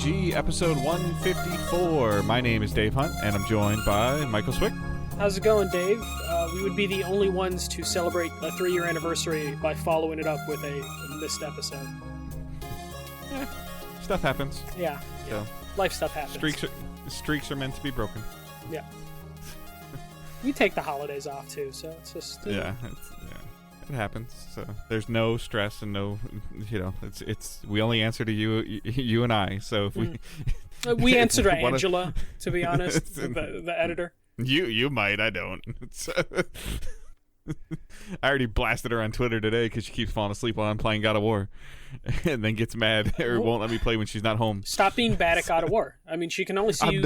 DDG, episode 154. My name is Dave Hunt, and I'm joined by Michael Swick. How's it going, Dave? We would be the only ones to celebrate a 3-year anniversary by following it up with a missed episode. Stuff happens. Yeah. So, life stuff happens. Streaks are meant to be broken. Yeah. We take the holidays off, too, so it's just... Yeah, it happens. So there's no stress and no, it's we only answer to you and I. So if we answer to Angela, to be honest, the editor. You might, I don't. I already blasted her on Twitter today because she keeps falling asleep while I'm playing God of War, and then gets mad or won't let me play when she's not home. Stop being bad at God of War. I mean, she can only see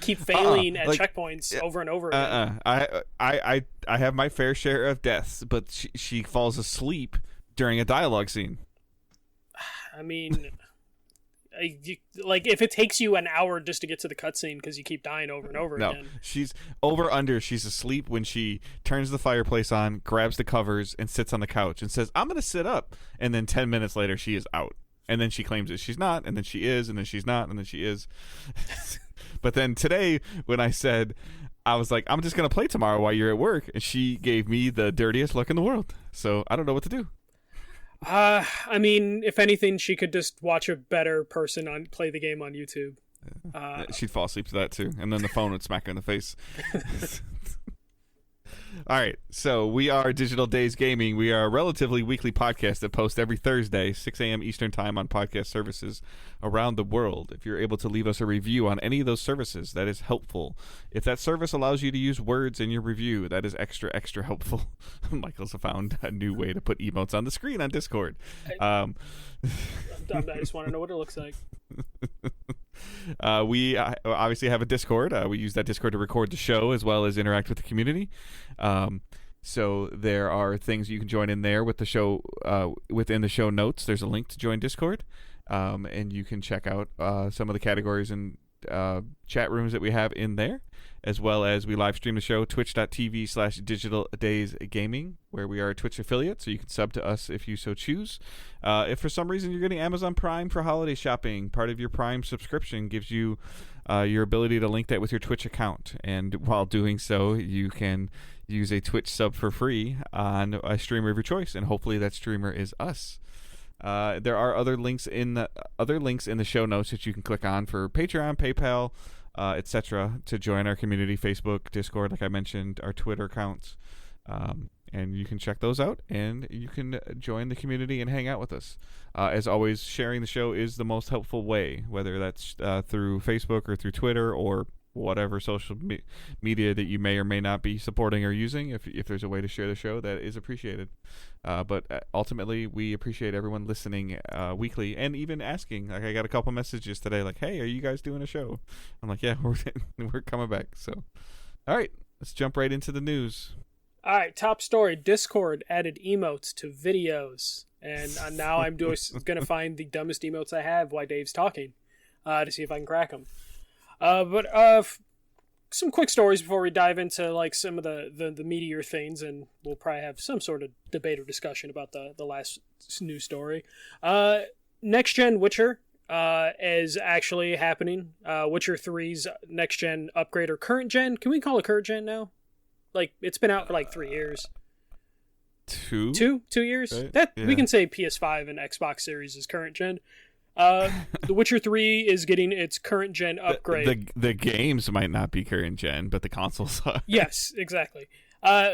keep failing at checkpoints over and over again. I have my fair share of deaths, but she falls asleep during a dialogue scene. I mean, if it takes you an hour just to get to the cutscene because you keep dying over and over again. She's she's asleep when she turns the fireplace on, grabs the covers, and sits on the couch and says, "I'm going to sit up." And then 10 minutes later, she is out. And then she claims that she's not, and then she is, and then she's not, and then she is. But then today, when I said, I was like, I'm just going to play tomorrow while you're at work, and she gave me the dirtiest look in the world. So I don't know what to do. I mean, if anything, she could just watch a better person play the game on YouTube. She'd fall asleep to that too, and then the phone would smack her in the face. All right, so we are Digital Days Gaming. We are a relatively weekly podcast that posts every Thursday, 6 a.m. Eastern Time on podcast services around the world. If you're able to leave us a review on any of those services, that is helpful. If that service allows you to use words in your review, that is extra, extra helpful. Michael's found a new way to put emotes on the screen on Discord. I just want to know what it looks like. We obviously have a Discord. We use that Discord to record the show as well as interact with the community. So there are things you can join in there with the show. Within the show notes, there's a link to join Discord, and you can check out some of the categories and chat rooms that we have in there, as well as we live stream the show twitch.tv/digitaldaysgaming, where we are a Twitch affiliate, so you can sub to us if you so choose. If for some reason you're getting Amazon Prime for holiday shopping, part of your Prime subscription gives you your ability to link that with your Twitch account, and while doing so, you can use a Twitch sub for free on a streamer of your choice, and hopefully that streamer is us. There are other links in the show notes that you can click on for Patreon, PayPal, etc. to join our community, Facebook, Discord, like I mentioned, our Twitter accounts, and you can check those out, and you can join the community and hang out with us. As always, sharing the show is the most helpful way, whether that's through Facebook or through Twitter or whatever social media that you may or may not be supporting or using. If there's a way to share the show, that is appreciated. But ultimately, we appreciate everyone listening weekly and even asking. Like, I got a couple messages today like, "Hey, are you guys doing a show?" I'm like, "Yeah, we're coming back." So, all right, let's jump right into the news. All right, top story. Discord added emotes to videos. And now I'm going to find the dumbest emotes I have while Dave's talking to see if I can crack them. But some quick stories before we dive into like some of the meatier things, and we'll probably have some sort of debate or discussion about the last news story. Next gen Witcher is actually happening. Witcher 3's next gen upgrade, or current gen. Can we call it current gen now? Like, it's been out for like 3 years. Two years. Right? We can say PS5 and Xbox Series is current gen. The Witcher 3 is getting its current gen upgrade. The games might not be current gen, but the consoles are. Yes, exactly.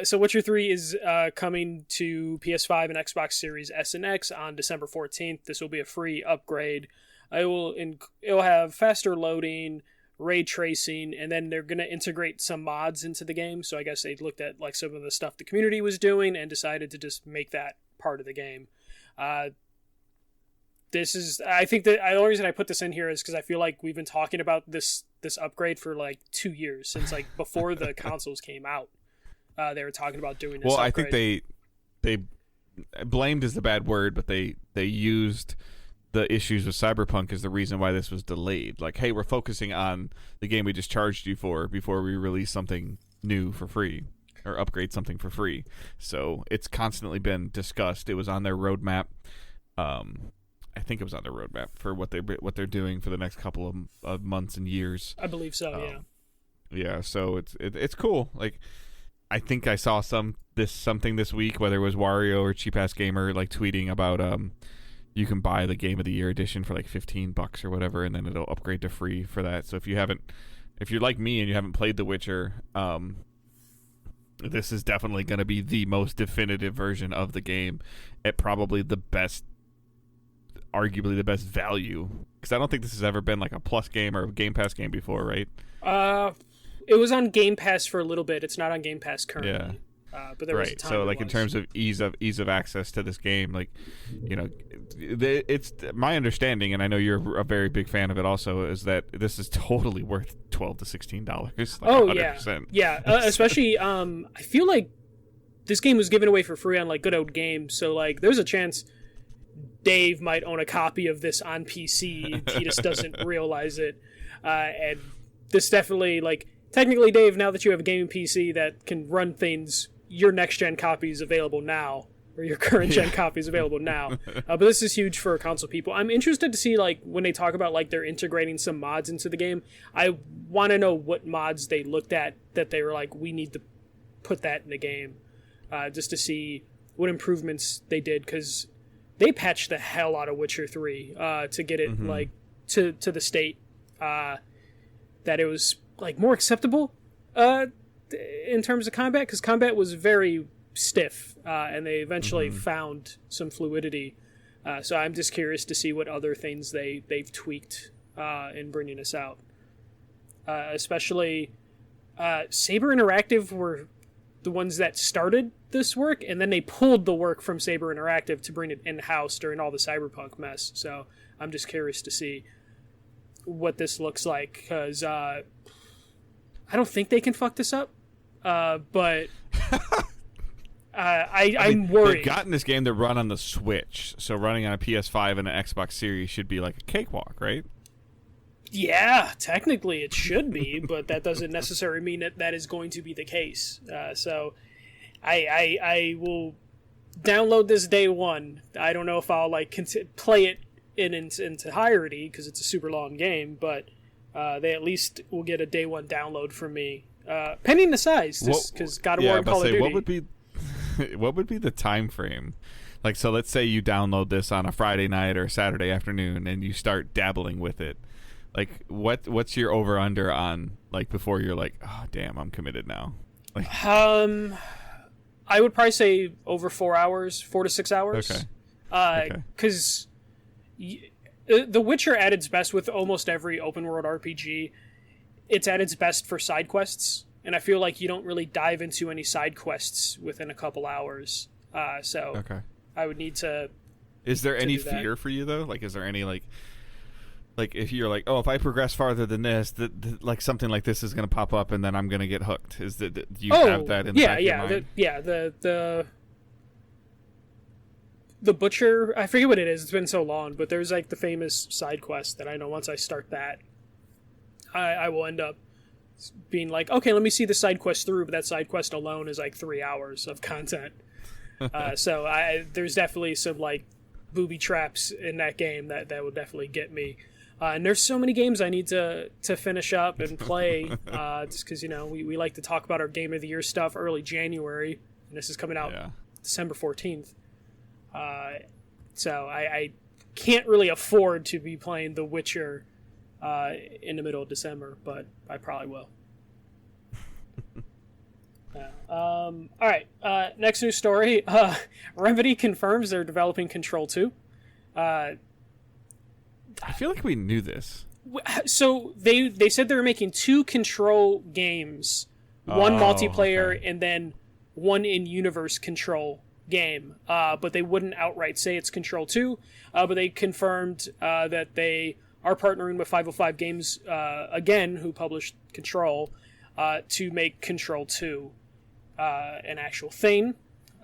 So Witcher 3 is coming to PS5 and Xbox Series S and X on December 14th. This will be a free upgrade. It'll have faster loading, ray tracing, and then they're going to integrate some mods into the game. So I guess they looked at like some of the stuff the community was doing and decided to just make that part of the game. I think the only reason I put this in here is because I feel like we've been talking about this upgrade for like 2 years, since like before the consoles came out. They were talking about doing this upgrade. I think they blamed is the bad word, but they used the issues with Cyberpunk is the reason why this was delayed. Like, hey, we're focusing on the game we just charged you for before we release something new for free or upgrade something for free. So it's constantly been discussed. It was on their roadmap. I think it was on their roadmap for what they're doing for the next couple of months and years. I believe so. Yeah. Yeah. So it's cool. Like, I think I saw something this week, whether it was Wario or Cheap Ass Gamer, like tweeting about you can buy the Game of the Year edition for like $15 or whatever, and then it'll upgrade to free for that. So if you're like me and you haven't played The Witcher, this is definitely going to be the most definitive version of the game at probably arguably the best value, because I don't think this has ever been like a Plus game or a Game Pass game before, right? It was on Game Pass for a little bit. It's not on Game Pass currently. Yeah. But there was a right. time So, it like, was. in terms of ease of access to this game, like, you know, it's my understanding, and I know you're a very big fan of it also, is that this is totally worth $12 to $16. Like, oh 100%. yeah. Especially, I feel like this game was given away for free on like Good Old Games, so like there's a chance Dave might own a copy of this on PC. He just doesn't realize it, and this definitely, like, technically, Dave, now that you have a gaming PC that can run things, your next-gen copy is available now, or your current-gen copy is available now. But this is huge for console people. I'm interested to see, like, when they talk about, like, they're integrating some mods into the game, I want to know what mods they looked at that they were like, we need to put that in the game, just to see what improvements they did, because they patched the hell out of Witcher 3 to get it, like, to the state that it was, like, more acceptable in terms of combat, because combat was very stiff, and they eventually found some fluidity. So I'm just curious to see what other things they've tweaked in bringing this out. Especially Saber Interactive were the ones that started this work, and then they pulled the work from Saber Interactive to bring it in-house during all the Cyberpunk mess. So I'm just curious to see what this looks like, because I don't think they can fuck this up, but I'm worried. They've gotten this game to run on the Switch, so running on a PS5 and an Xbox Series should be like a cakewalk, right? Yeah, technically it should be, but that doesn't necessarily mean that is going to be the case. So I will download this day one. I don't know if I'll like play it in entirety because it's a super long game, but they at least will get a day one download from me, pending the size, because God of War and Call of Duty. What would be the time frame? Like, so let's say you download this on a Friday night or Saturday afternoon, and you start dabbling with it. Like, what's your over under on, like, before you're like, oh damn, I'm committed now? Like, I would probably say over 4 hours, 4 to 6 hours. Okay. Because The Witcher at its best with almost every open world RPG, it's at its best for side quests, and I feel like you don't really dive into any side quests within a couple hours. So okay. I would need to. Is there any fear for you though? Like, is there any like if you're like, oh, if I progress farther than this, like something like this is going to pop up, and then I'm going to get hooked? Do you have that in the back of your mind? The Butcher, I forget what it is, it's been so long, but there's like the famous side quest that I know once I start that, I will end up being like, okay, let me see the side quest through, but that side quest alone is like 3 hours of content. So there's definitely some like booby traps in that game that will definitely get me. And there's so many games I need to finish up and play, just because, you know, we like to talk about our Game of the Year stuff early January, and this is coming out December 14th. So I can't really afford to be playing The Witcher in the middle of December, but I probably will. All right, next news story. Remedy confirms they're developing Control 2. I feel like we knew this. So they said they were making 2 Control games, one multiplayer and then one in-universe Control game, but they wouldn't outright say it's Control 2, but they confirmed that they are partnering with 505 Games, again, who published Control, to make Control 2 an actual thing.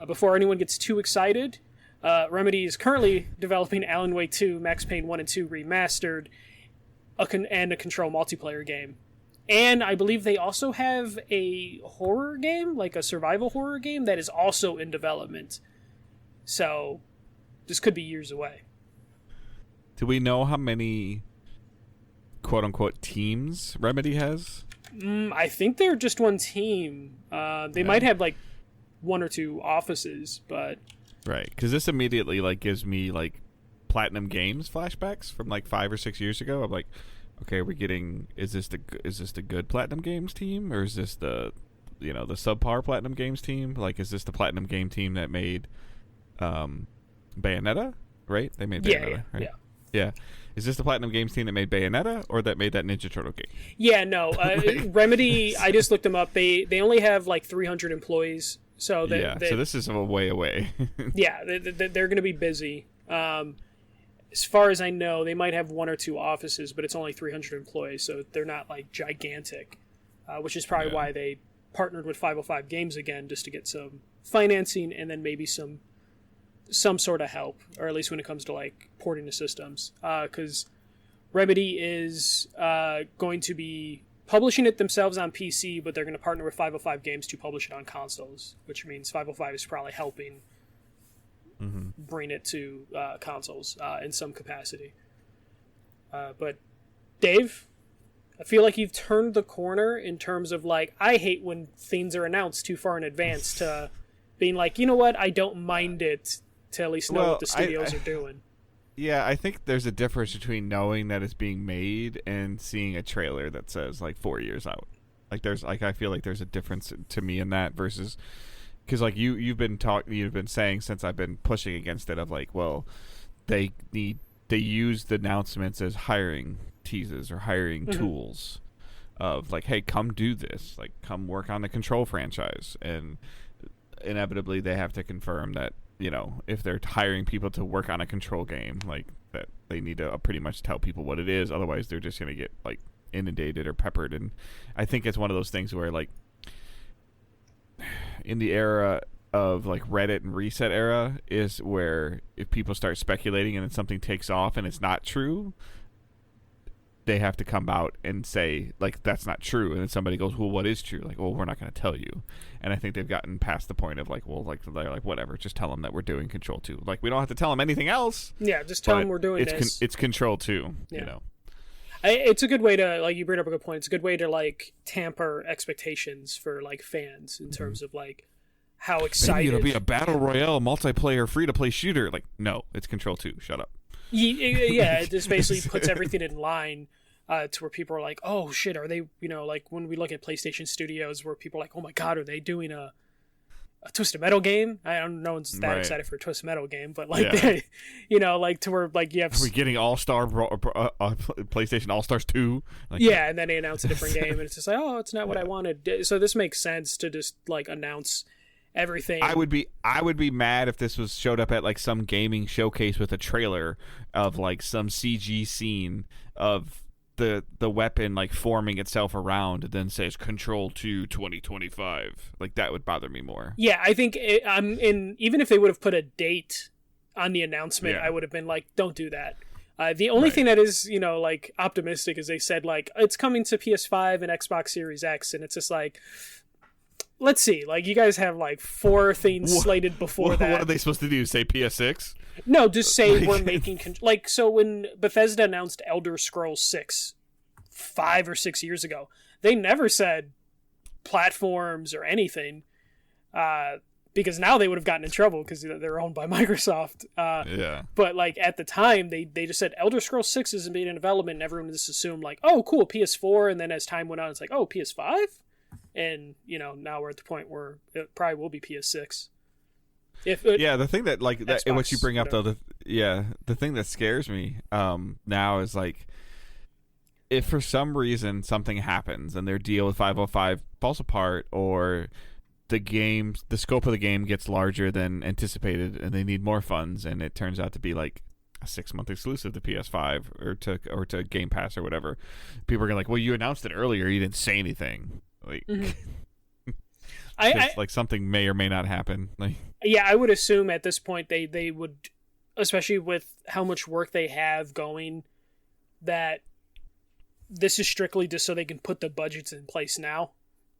Before anyone gets too excited, Remedy is currently developing Alan Wake 2, Max Payne 1 and 2 Remastered, and a Control multiplayer game. And I believe they also have a horror game, like a survival horror game, that is also in development. So this could be years away. Do we know how many quote-unquote teams Remedy has? I think they're just one team. They might have like one or two offices, but right, because this immediately like gives me like Platinum Games flashbacks from like 5 or 6 years ago. I'm like, okay, we're getting is this the good Platinum Games team, or is this the the subpar Platinum Games team? Like, is this the Platinum Game team that made Bayonetta? Right, they made Bayonetta. Right? Yeah. Is this the Platinum Games team that made Bayonetta, or that made that Ninja Turtle game? Yeah, no. Remedy, I just looked them up. They only have like 300 employees. So so this is a way away. Yeah, they're going to be busy. As far as I know, they might have one or two offices, but it's only 300 employees, so they're not like gigantic, which is probably why they partnered with 505 Games again, just to get some financing and then maybe some sort of help, or at least when it comes to like porting the systems, because Remedy is going to be publishing it themselves on PC, but they're going to partner with 505 Games to publish it on consoles, which means 505 is probably helping bring it to consoles in some capacity. But Dave, I feel like you've turned the corner in terms of like, I hate when things are announced too far in advance to being like, you know what, I don't mind it, to at least know what the studios are doing. Yeah, I think there's a difference between knowing that it's being made and seeing a trailer that says like 4 years out. Like I feel like there's a difference to me in that versus because like you've been saying since I've been pushing against it of like, well, they use the announcements as hiring teases or hiring tools of like, hey, come do this, like come work on the Control franchise, and inevitably they have to confirm that if they're hiring people to work on a Control game, like that they need to pretty much tell people what it is, otherwise they're just going to get like inundated or peppered. And I think it's one of those things where like in the era of like Reddit and Reset era is where if people start speculating and then something takes off and it's not true, they have to come out and say like that's not true, and then somebody goes, well, what is true? Like, well, we're not going to tell you. And I think they've gotten past the point of like, well, like they're like, whatever, just tell them that we're doing Control 2. Like, we don't have to tell them anything else. Yeah, just tell them we're doing this. It's Control 2. It's a good way to, like, you bring up a good point. It's a good way to like tamper expectations for like fans in terms of like how excited. Maybe it'll be a battle royale multiplayer free to play shooter. Like, no, it's Control 2. Shut up. Yeah, it just basically puts everything in line to where people are like, oh shit, are they, like when we look at PlayStation Studios where people are like, oh my god, are they doing a Twisted Metal game? I don't know, no one's that excited for a Twisted Metal game, but like, like to where like you have... Are we getting All-Star PlayStation All-Stars 2? Like, and then they announce a different game and it's just like, oh, it's not what I wanted. So this makes sense to just like announce everything. I would be mad if this showed up at like some gaming showcase with a trailer of like some CG scene of the weapon like forming itself around and then says Control 2 2025. Like that would bother me more. Yeah, I think even if they would have put a date on the announcement, I would have been like, don't do that. The only thing that is, like optimistic is they said like it's coming to PS5 and Xbox Series X, and it's just like, let's see. Like, you guys have like 4 things slated before that. What are they supposed to do? Say PS6? No, just say we're making... like, so when Bethesda announced Elder Scrolls 6 5 or 6 years ago, they never said platforms or anything, because now they would have gotten in trouble because they're owned by Microsoft. But, like, at the time, they just said Elder Scrolls 6 is being in development, and everyone just assumed, like, oh, cool, PS4, and then as time went on, it's like, oh, PS5? And, now we're at the point where it probably will be PS6. The thing that like that, Xbox, what you bring up though, the thing that scares me now is like, if for some reason something happens and their deal with 505 falls apart, or the scope of the game gets larger than anticipated and they need more funds, and it turns out to be like a 6-month exclusive to PS5 or to Game Pass or whatever, people are gonna like, well, you announced it earlier, you didn't say anything. Like, like something may or may not happen. Like, I would assume at this point they would, especially with how much work they have going, that this is strictly just so they can put the budgets in place now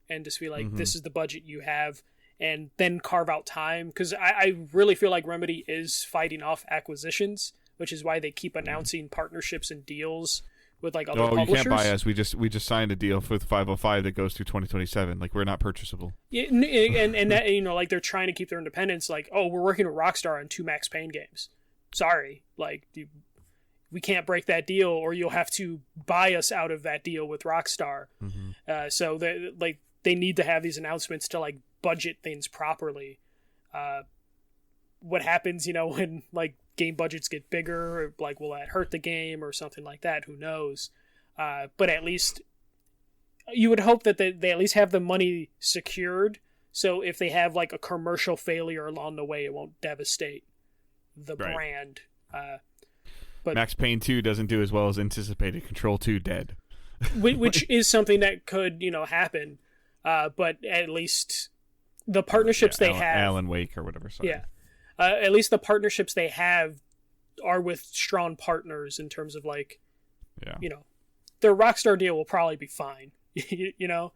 and just be like, this is the budget you have, and then carve out time. Because I really feel like Remedy is fighting off acquisitions which is why they keep announcing partnerships and deals with like other Oh, publishers. you can't buy us. We just signed a deal with 505 that goes through 2027. Like, we're not purchasable. Yeah, and that, you know, like they're trying to keep their independence. Like, oh, we're working with Rockstar on 2 Max Payne games. Sorry, like we can't break that deal, or you'll have to buy us out of that deal with Rockstar. So they need to have these announcements to like budget things properly. What happens, you know, when like game budgets get bigger, or like will that hurt the game or something like that? Who knows? But at least you would hope that they at least have the money secured, so if they have like a commercial failure along the way, it won't devastate the brand. But Max Payne 2 doesn't do as well as anticipated. Control 2 dead. which is something that could, you know, happen. But at least the partnerships they have, Alan Wake or whatever. Sorry. Yeah. At least the partnerships they have are with strong partners in terms of like, you know, their Rockstar deal will probably be fine, you know,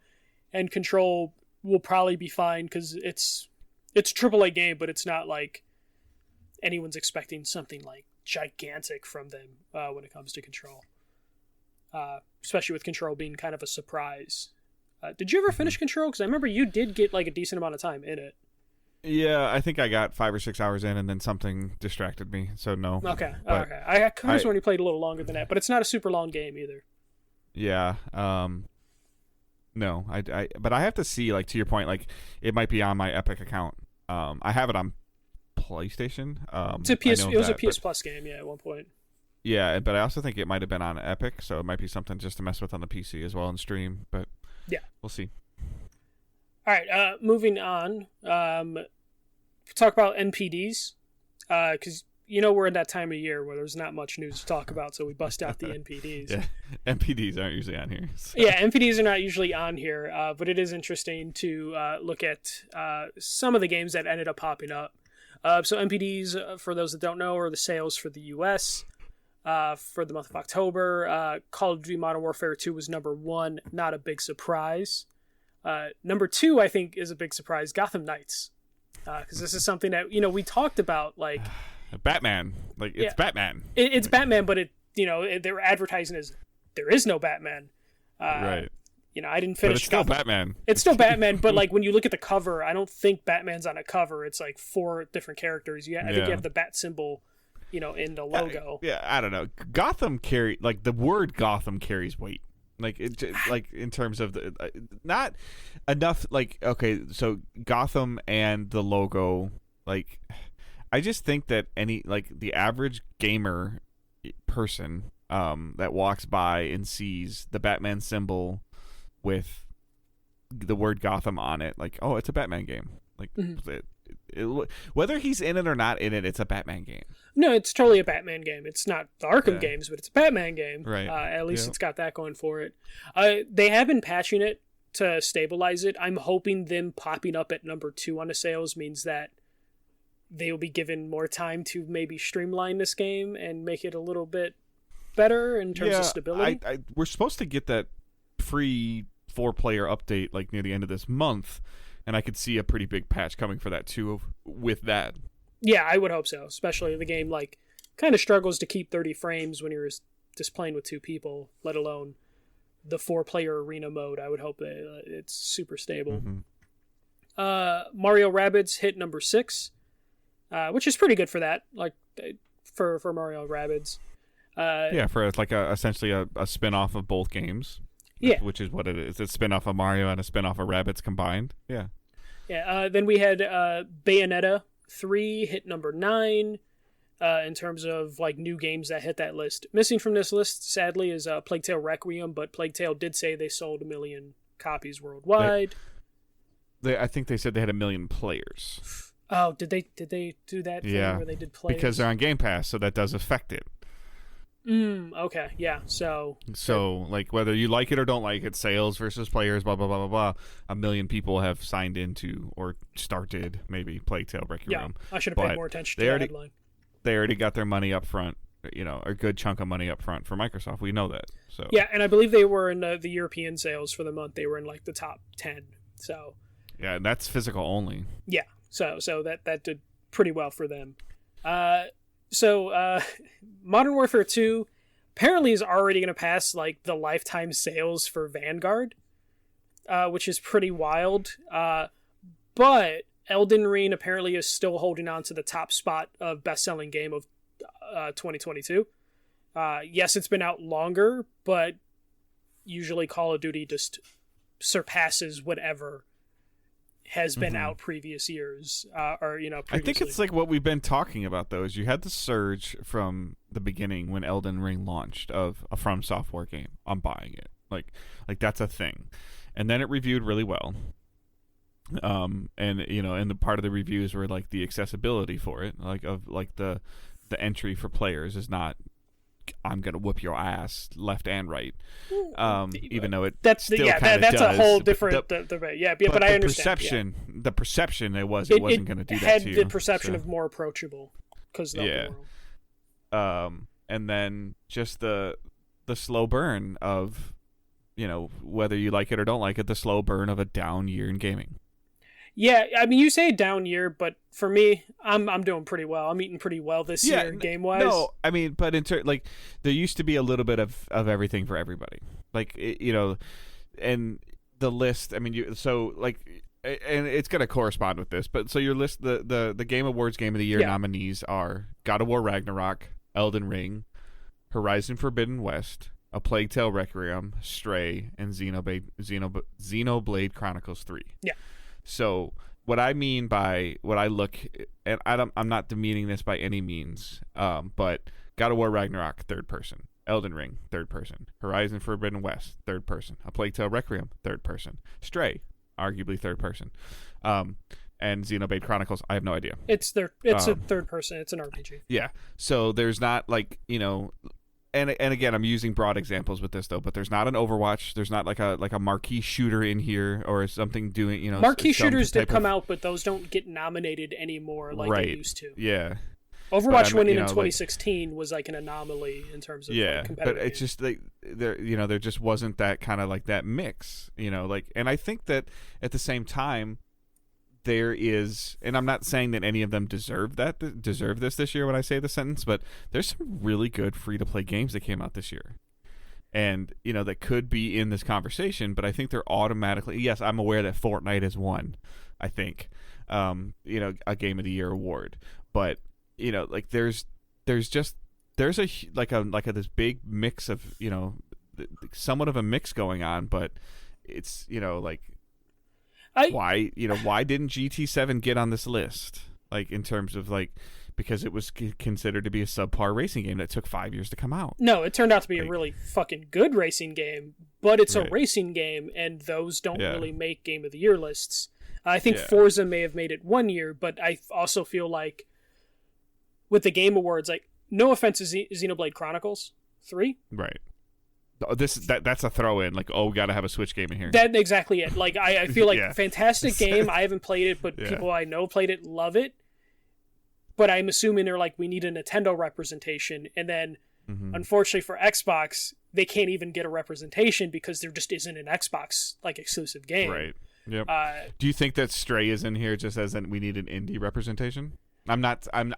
and Control will probably be fine because it's a AAA game, but it's not like anyone's expecting something like gigantic from them when it comes to Control, especially with Control being kind of a surprise. Did you ever finish Control? Because I remember you did get like a decent amount of time in it. Yeah, I think I got 5 or 6 hours in, and then something distracted me. So no. Okay. I could have sworn you played a little longer than that, but it's not a super long game either. Yeah. No. But I have to see, like, to your point, like it might be on my Epic account. I have it on PlayStation. It was a PS Plus game, yeah, at one point. Yeah, but I also think it might have been on Epic, so it might be something just to mess with on the PC as well and stream. But yeah, we'll see. All right, moving on. Talk about NPDs, because you know we're in that time of year where there's not much news to talk about, so we bust out the NPDs. Yeah, NPDs aren't usually on here. So. Yeah, NPDs are not usually on here, but it is interesting to look at some of the games that ended up popping up. So NPDs, for those that don't know, are the sales for the U.S. For the month of October. Call of Duty Modern Warfare 2 was number 1, not a big surprise. Number 2, I think, is a big surprise, Gotham Knights. Because this is something that, you know, we talked about, like... Batman. Like, it's Batman. It's Batman, but they were advertising as, there is no Batman. Right. You know, I didn't finish... But it's still Batman. It's still Batman, but, like, when you look at the cover, I don't think Batman's on a cover. It's, like, 4 different characters. I think you have the bat symbol, you know, in the logo. Yeah, I don't know. The word Gotham carries weight. Like, like in terms of the not enough. Like, okay, so Gotham and the logo. Like, I just think that the average gamer person that walks by and sees the Batman symbol with the word Gotham on it, like, oh, it's a Batman game. Like, whether he's in it or not in it, it's a Batman game. No, it's totally a Batman game. It's not the Arkham games, but it's a Batman game. Right. At least it's got that going for it. They have been patching it to stabilize it. I'm hoping them popping up at number 2 on the sales means that they will be given more time to maybe streamline this game and make it a little bit better in terms of stability. We're supposed to get that free 4-player update like near the end of this month. And I could see a pretty big patch coming for that too with that. Yeah, I would hope so. Especially the game like kind of struggles to keep 30 frames when you're just playing with 2 people, let alone the 4-player arena mode. I would hope that it's super stable. Mm-hmm. Mario Rabbids hit number 6, which is pretty good for that. Like for Mario Rabbids. For like essentially a spin-off of both games. Yeah, which is what it is. It's a spin-off of Mario and a spin-off of Rabbids combined. Yeah. Yeah. Then we had Bayonetta 3 hit number 9 in terms of like new games that hit that list. Missing from this list, sadly, is Plague Tale Requiem, but Plague Tale did say they sold 1 million copies worldwide. I think they said they had 1 million players. Oh, did they do that thing where they did players? Because they're on Game Pass, so that does affect it. Okay, yeah, so like whether you like it or don't like it, sales versus players, blah blah blah blah blah. 1 million people have signed into or started maybe Plague Tale Requiem. Yeah, I should have paid more attention to the headline. They already got their money up front, you know, a good chunk of money up front for Microsoft. We know that. So yeah, and I believe they were in the European sales for the month. They were in like the top 10. So yeah, and that's physical only. Yeah, so that did pretty well for them. So, Modern Warfare 2 apparently is already going to pass like the lifetime sales for Vanguard, which is pretty wild. But Elden Ring apparently is still holding on to the top spot of best-selling game of 2022. Yes, it's been out longer, but usually Call of Duty just surpasses whatever has been out previous years, or previously. I think it's like what we've been talking about, though, is you had the surge from the beginning when Elden Ring launched of a From Software game. I'm buying it. Like that's a thing. And then it reviewed really well. And the part of the reviews were like the accessibility for it, the entry for players is not, I'm gonna whoop your ass left and right, even though that's a whole different debate. But I understand. The perception it wasn't gonna do that to you. Had the perception of more approachable because of the world. And then just the slow burn of, whether you like it or don't like it, the slow burn of a down year in gaming. Yeah, I mean, you say down year, but for me, I'm doing pretty well. I'm eating pretty well this year, game wise. No, I mean, but there used to be a little bit of everything for everybody, and the list. I mean, and it's going to correspond with this, but so your list, the Game Awards Game of the Year nominees are God of War Ragnarok, Elden Ring, Horizon Forbidden West, A Plague Tale Requiem, Stray, and Xenoblade Chronicles 3. Yeah. So what I mean by what I look, and I'm not demeaning this by any means, but God of War Ragnarok, third person. Elden Ring, third person. Horizon Forbidden West, third person. A Plague Tale Requiem, third person. Stray, arguably third person. And Xenoblade Chronicles, I have no idea. It's a third person. It's an RPG. Yeah. So there's not and again, I'm using broad examples with this though, but there's not an Overwatch. There's not like a marquee shooter in here or something doing. Marquee shooters did come out, but those don't get nominated anymore like they used to. Yeah. Overwatch winning in 2016 was like an anomaly in terms of competitive. But it's just like there just wasn't that kind of like that mix, and I think that at the same time there is, and I'm not saying that any of them deserve this year when I say the sentence, but there's some really good free-to-play games that came out this year. And, that could be in this conversation, but I think they're automatically, yes, I'm aware that Fortnite has won, I think, a Game of the Year award. But, there's this big mix of, somewhat of a mix going on, but it's, why didn't GT7 get on this list? Like in terms of because it was considered to be a subpar racing game that took 5 years to come out. No, it turned out to be a really fucking good racing game, but it's a racing game, and those don't really make Game of the Year lists. I think Forza may have made it 1 year, but I also feel like with the Game Awards, no offense to Xenoblade Chronicles 3. Right. That's a throw in, we gotta have a Switch game in here. That's exactly it. I feel like fantastic game. I haven't played it, but people I know played it, love it. But I'm assuming they're we need a Nintendo representation, and then unfortunately for Xbox, they can't even get a representation because there just isn't an Xbox exclusive game. Right. Yep. Do you think that Stray is in here just as we need an indie representation? I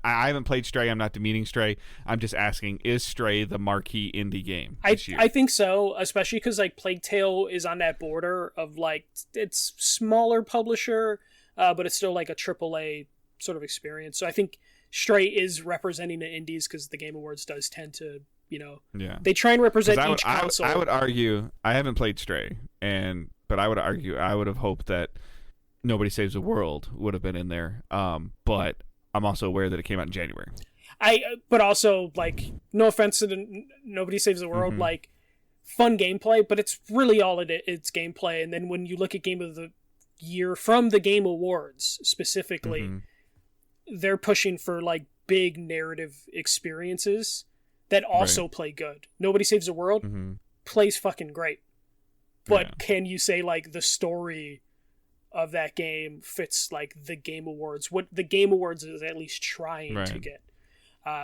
haven't played Stray. I'm not demeaning Stray. I'm just asking, is Stray the marquee indie game this year? I think so, especially because Plague Tale is on that border of it's smaller publisher, but it's still a AAA sort of experience. So I think Stray is representing the indies because the Game Awards does tend to, they try and represent each console. I would argue, I haven't played Stray, but I would argue I would have hoped that Nobody Saves the World would have been in there. But I'm also aware that it came out in January. But also, no offense to Nobody Saves the World, fun gameplay, but it's really all it's gameplay. And then when you look at Game of the Year from the Game Awards specifically, they're pushing for big narrative experiences that also play good. Nobody Saves the World plays fucking great, but can you say the story of that game fits the Game Awards? What the Game Awards is at least trying to get,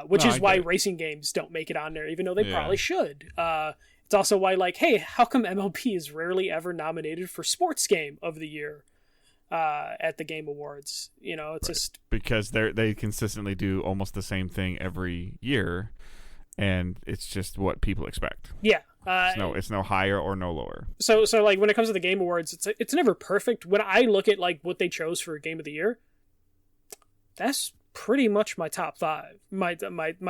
which is why racing games don't make it on there, even though they probably should. It's also why hey, how come MLB is rarely ever nominated for Sports Game of the Year? at the Game Awards. It's just because they consistently do almost the same thing every year, and it's just what people expect. Yeah. It's no higher or no lower. So like when it comes to the Game Awards, it's never perfect. When I look at like what they chose for Game of the Year, that's pretty much my top 5. My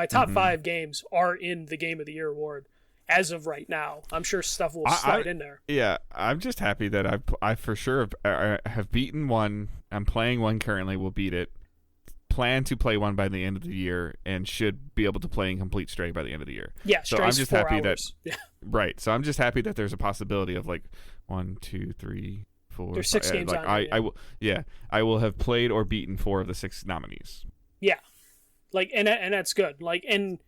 top 5 games are in the Game of the Year award as of right now. I'm sure stuff will slide in there. Yeah, I'm just happy that I for sure have beaten one. I'm playing one currently. Will beat it. Plan to play one by the end of the year, and should be able to play in complete Stray by the end of the year. Yeah, so I'm just 4 happy hours. Right. So I'm just happy that there's a possibility of like 1, 2, 3, 4. There's 6 games like on. I will. Yeah, I will have played or beaten 4 of the 6 nominees. Yeah, like and that's good. Like, and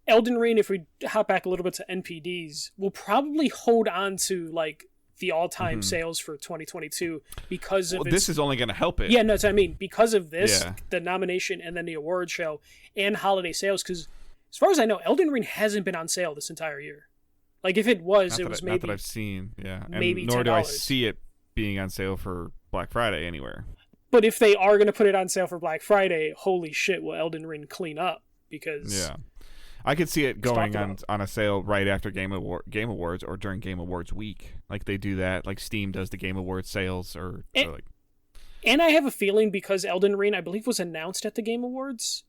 Elden Ring, if we hop back a little bit to NPDs, will probably hold on to like the all-time sales for 2022 because of this is only going to help it. Yeah, no, that's what I mean. Because of this, the nomination and then the award show and holiday sales. Because as far as I know, Elden Ring hasn't been on sale this entire year. Like if it was, maybe not that I've seen. Yeah, and maybe nor $10. do I see it being on sale for Black Friday anywhere. But if they are going to put it on sale for Black Friday, holy shit, will Elden Ring clean up? Because I could see it going on a sale right after Game Awards or during Game Awards week. Like they do that. Like Steam does the Game Awards sales And I have a feeling because Elden Ring, I believe, was announced at the Game Awards,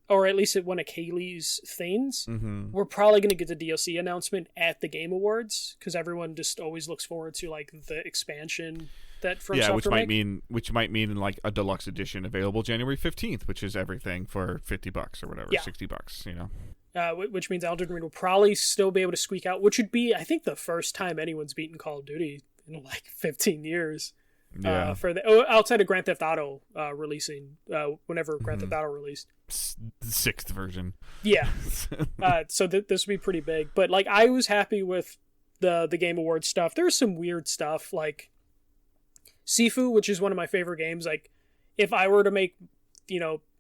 or at least at one of Keighley's things, we're probably going to get the DLC announcement at the Game Awards because everyone just always looks forward to like the expansion that From Software which might mean like a deluxe edition available January 15th, which is everything for $50 or whatever, $60, you know. Which means Elden Ring will probably still be able to squeak out, which would be, I think, the first time anyone's beaten Call of Duty in like 15 years. Yeah. Outside of Grand Theft Auto releasing, whenever Grand Theft Auto released. The 6th version. Yeah. So this would be pretty big. But like, I was happy with the Game Awards stuff. There's some weird stuff like Sifu, which is one of my favorite games. Like, if I were to make,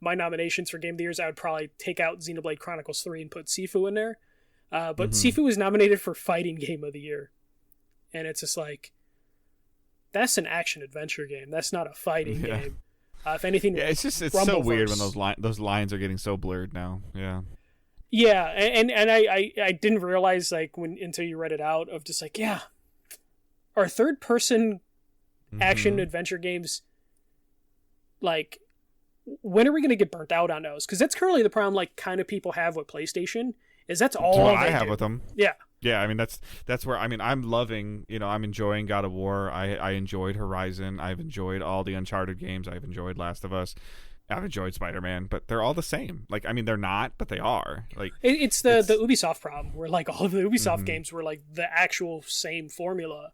my nominations for Game of the Years, I would probably take out Xenoblade Chronicles 3 and put Sifu in there. But Sifu was nominated for Fighting Game of the Year. And it's just like, that's an action-adventure game. That's not a fighting game. If anything, it's so weird when those lines are getting so blurred now. Yeah. Yeah, and I didn't realize, like, until you read it out, of just like, are third-person action-adventure games, like, when are we going to get burnt out on those? Because that's currently the problem, like, kind of people have with PlayStation, is that's all I have with them. Yeah. Yeah, I mean, that's where, I mean, I'm loving, I'm enjoying God of War. I enjoyed Horizon. I've enjoyed all the Uncharted games. I've enjoyed Last of Us. I've enjoyed Spider-Man, but they're all the same. Like, I mean, they're not, but they are. Like, it's the Ubisoft problem, where, like, all of the Ubisoft games were, like, the actual same formula.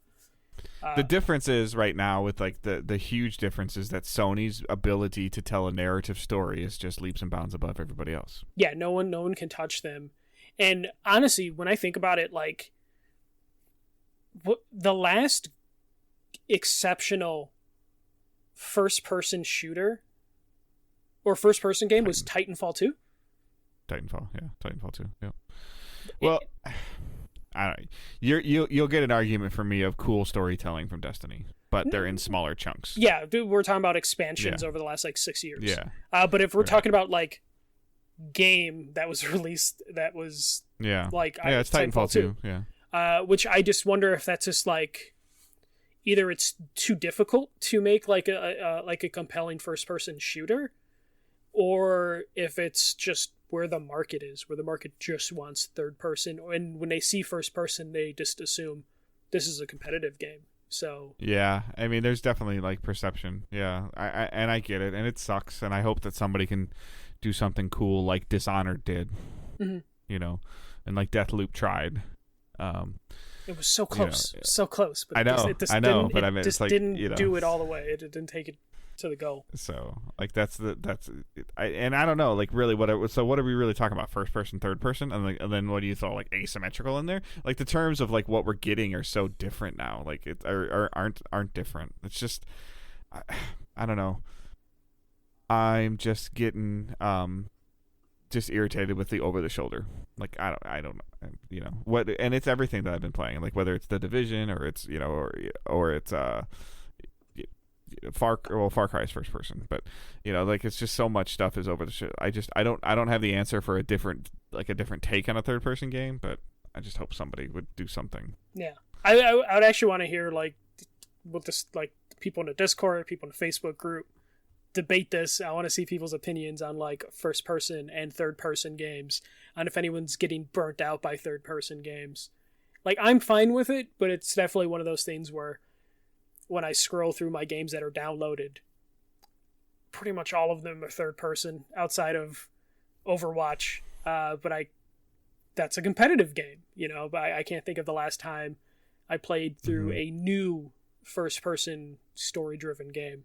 The difference is right now with like the huge difference is that Sony's ability to tell a narrative story is just leaps and bounds above everybody else. Yeah, no one can touch them. And honestly, when I think about it, like, the last exceptional first-person shooter or first-person game was Titanfall 2. Titanfall 2. Yeah. Well, I don't know. You'll get an argument from me of cool storytelling from Destiny, but they're in smaller chunks. Yeah, dude, we're talking about expansions over the last like 6 years. Yeah. But if we're talking about like game that was released, that was like it's Titanfall 2. Yeah. Which I just wonder if that's just like either it's too difficult to make like a compelling first person shooter, or if it's just where the market is, where the market just wants third person, and when they see first person, they just assume this is a competitive game. So yeah, I mean, there's definitely like perception. Yeah, I get it, and it sucks, and I hope that somebody can do something cool like Dishonored did, and like Deathloop tried. It was so close, so close. But I know, but I mean, just it's like, didn't do it all the way. It didn't take it to the goal. So like I don't know, like really what are we really talking about? First person, third person, and then what do you throw like asymmetrical in there? Like the terms of like what we're getting are so different now. Like it aren't different. It's just I don't know. I'm just getting just irritated with the over the shoulder. Like I don't know, what, and it's everything that I've been playing, like whether it's The Division or it's or it's Far Cry is first person, but like it's just so much stuff is over the shit. I don't have the answer for a different take on a third person game, but I just hope somebody would do something. Yeah, I would actually want to hear like what this like people in the Discord, people in the Facebook group debate this. I want to see people's opinions on like first person and third person games, and if anyone's getting burnt out by third person games. Like, I'm fine with it, but it's definitely one of those things where when I scroll through my games that are downloaded, pretty much all of them are third person outside of Overwatch. But that's a competitive game, but I can't think of the last time I played through a new first person story driven game.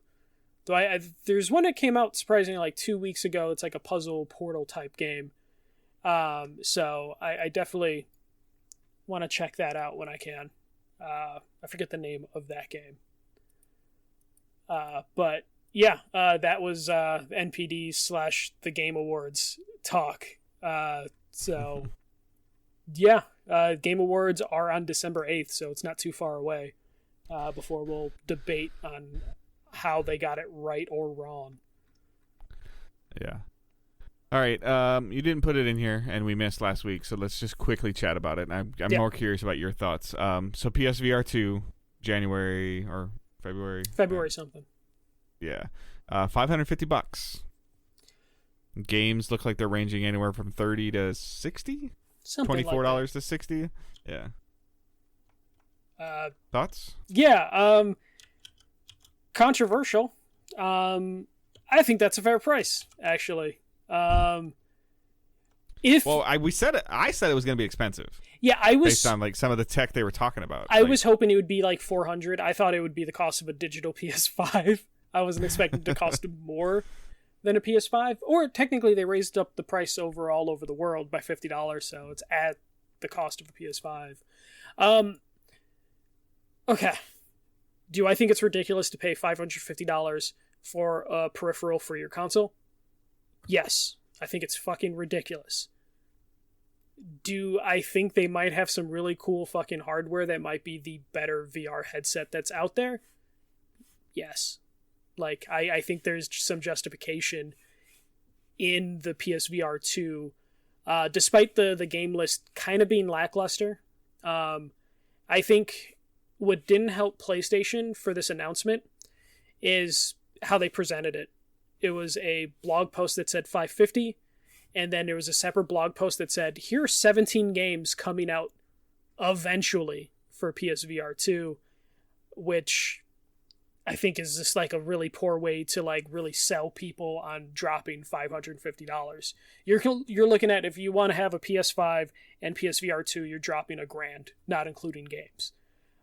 Though there's one that came out surprisingly like 2 weeks ago. It's like a puzzle portal type game. So I definitely want to check that out when I can. I forget the name of that game. But yeah, that was NPDs / the Game Awards talk. So yeah, Game Awards are on December 8th, so it's not too far away before we'll debate on how they got it right or wrong. Yeah. All right, you didn't put it in here, and we missed last week, so let's just quickly chat about it. And I'm more curious about your thoughts. So PSVR 2, January or February? February something. Yeah, $550. Games look like they're ranging anywhere from $30 to $60, something $24 like to $60. Yeah. Thoughts? Yeah. Controversial. I think that's a fair price, actually. I said it was going to be expensive. Yeah, I was based on like some of the tech they were talking about. I was hoping it would be like $400. I thought it would be the cost of a digital PS5. I wasn't expecting it to cost more than a PS5. Or technically, they raised up the price overall over the world by $50, so it's at the cost of a PS5. Okay. Do I think it's ridiculous to pay $550 for a peripheral for your console? Yes, I think it's fucking ridiculous. Do I think they might have some really cool fucking hardware that might be the better VR headset that's out there? Yes. Like, I think there's some justification in the PSVR 2, despite the game list kind of being lackluster. I think what didn't help PlayStation for this announcement is how they presented it. It was a blog post that said $550, and then there was a separate blog post that said, here are 17 games coming out eventually for PSVR 2, which I think is just like a really poor way to like really sell people on dropping $550. You're looking at, if you want to have a PS5 and PSVR 2, you're dropping $1,000, not including games.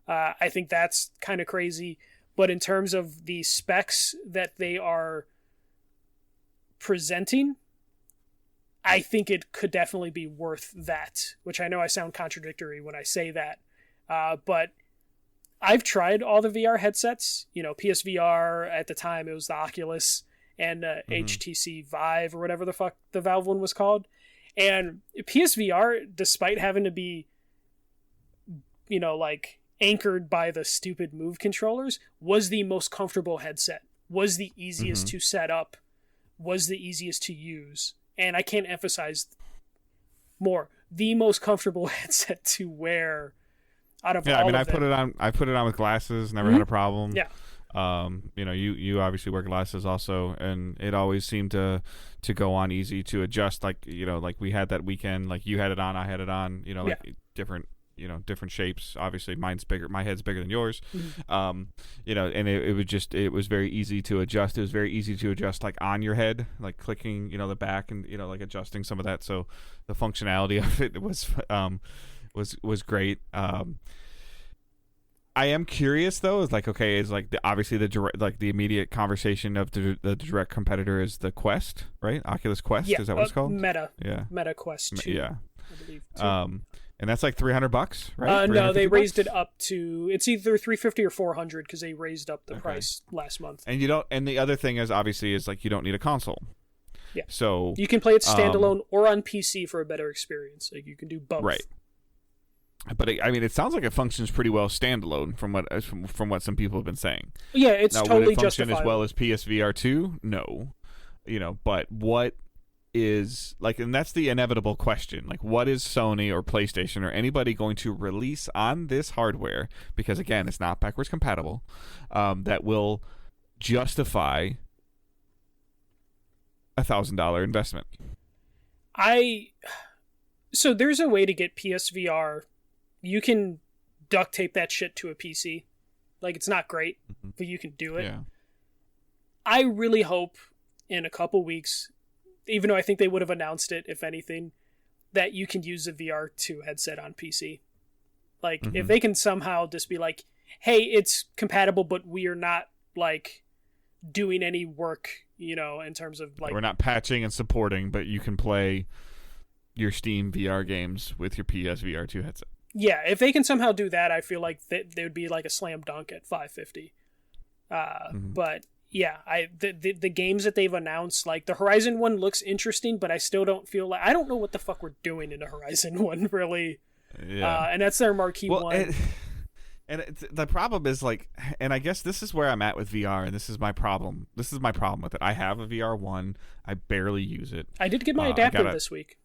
I think that's kind of crazy, but in terms of the specs that they are presenting, I think it could definitely be worth that, which I know I sound contradictory when I say that, but I've tried all the VR headsets. PSVR at the time, it was the Oculus and HTC Vive or whatever the fuck the Valve one was called, and PSVR, despite having to be like anchored by the stupid Move controllers, was the most comfortable headset, was the easiest to set up, was the easiest to use. And I can't emphasize more, the most comfortable headset to wear out of all of them. I put it on with glasses, never had a problem. Yeah. You obviously wear glasses also, and it always seemed to go on easy to adjust. Like, like we had that weekend, like you had it on, I had it on, different shapes. Obviously mine's bigger, my head's bigger than yours. And it was very easy to adjust. It was very easy to adjust like on your head, like clicking, the back and, like adjusting some of that. So the functionality of it was great. I am curious though, is like, okay, is like obviously the immediate conversation of the direct competitor is the Quest, right? Oculus Quest, is that what it's called? Meta. Yeah. Meta Quest 2. Yeah. I believe, too. And that's like $300, right? No, they raised it up to, it's either $350 or $400 because they raised up the price last month. And and the other thing is obviously is like you don't need a console. Yeah. So you can play it standalone or on PC for a better experience. Like you can do both. Right. But it sounds like it functions pretty well standalone from what some people have been saying. Yeah, it's now, totally would it function justifiable. as well as PSVR 2? No. But what is, like, and that's the inevitable question. Like, what is Sony or PlayStation or anybody going to release on this hardware? Because, again, it's not backwards compatible, that will justify $1,000 investment. So there's a way to get PSVR. You can duct tape that shit to a PC. Like, it's not great, but you can do it. Yeah. I really hope in a couple weeks, even though I think they would have announced it, if anything, that you can use the VR2 headset on PC. Like, if they can somehow just be like, hey, it's compatible, but we are not, like, doing any work, in terms of, like... We're not patching and supporting, but you can play your Steam VR games with your PSVR 2 headset. Yeah, if they can somehow do that, I feel like they would be like a slam dunk at $550. But yeah, the games that they've announced, like the Horizon one looks interesting, but I still don't feel like, I don't know what the fuck we're doing in the Horizon one, really. Yeah. And that's their marquee one. The problem is, like, and I guess this is where I'm at with VR, and this is my problem. This is my problem with it. I have a VR 1. I barely use it. I did get my adapter this week.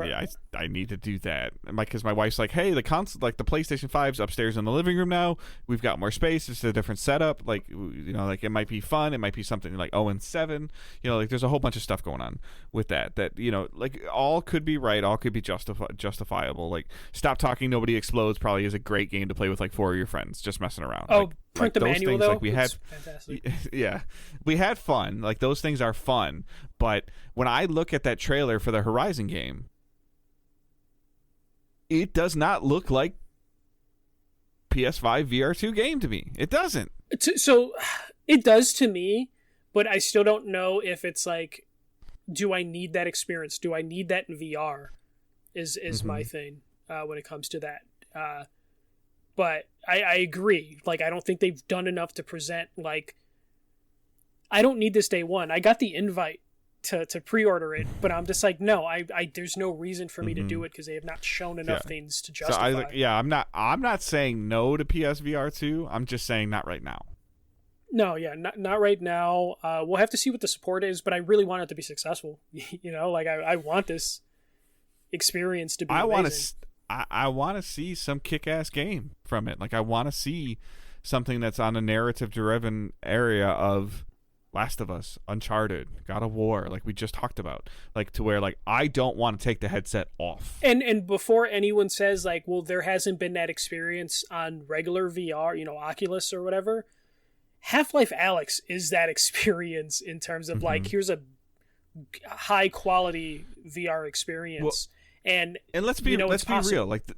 Yeah, I need to do that. Because my wife's like, hey, the console, like the PlayStation 5's upstairs in the living room now. We've got more space. It's a different setup. Like, like it might be fun. It might be something like 0 and 7. Like there's a whole bunch of stuff going on with that. Like all could be right. All could be justifiable. Like Stop Talking, Nobody Explodes probably is a great game to play with like 4 of your friends, just messing around. Oh, print the manual though. Like we had, fantastic. Yeah, we had fun. Like those things are fun. But when I look at that trailer for the Horizon game, it does not look like PS5 VR2 game to me. It doesn't. So it does to me, but I still don't know if it's like, do I need that experience? Do I need that in VR? Is my thing when it comes to that. But I agree. Like, I don't think they've done enough to present, like, I don't need this day one. I got the invite to pre-order it, but I'm just like, no, I there's no reason for me to do it because they have not shown enough things to justify. So I'm not saying no to PSVR 2. I'm just saying not right now. No, yeah, not right now. We'll have to see what the support is, but I really want it to be successful. Like I want this experience to be amazing. I want to see some kick-ass game from it. Like I want to see something that's on a narrative-driven area of Last of Us, Uncharted, God of War, like we just talked about, like to where like I don't want to take the headset off. And before anyone says like, well, there hasn't been that experience on regular VR, Oculus or whatever, Half-Life Alyx is that experience in terms of like, here's a high quality VR experience. Well, and let's be real. Like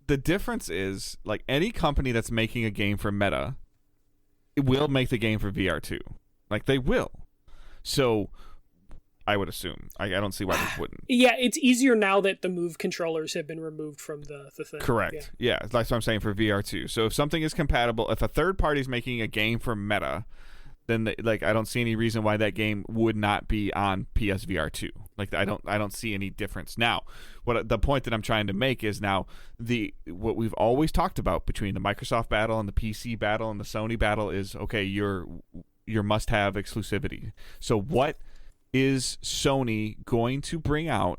the difference is like any company that's making a game for Meta, it will make the game for VR too. Like, they will. So, I would assume. I don't see why they wouldn't. Yeah, it's easier now that the Move controllers have been removed from the thing. Correct. Yeah, that's what I'm saying for VR too. So, if something is compatible, if a third party is making a game for Meta, then I don't see any reason why that game would not be on PSVR 2. Like, I don't see any difference. Now, the point that I'm trying to make is now what we've always talked about between the Microsoft battle and the PC battle and the Sony battle is, okay, your must-have exclusivity. So what is Sony going to bring out,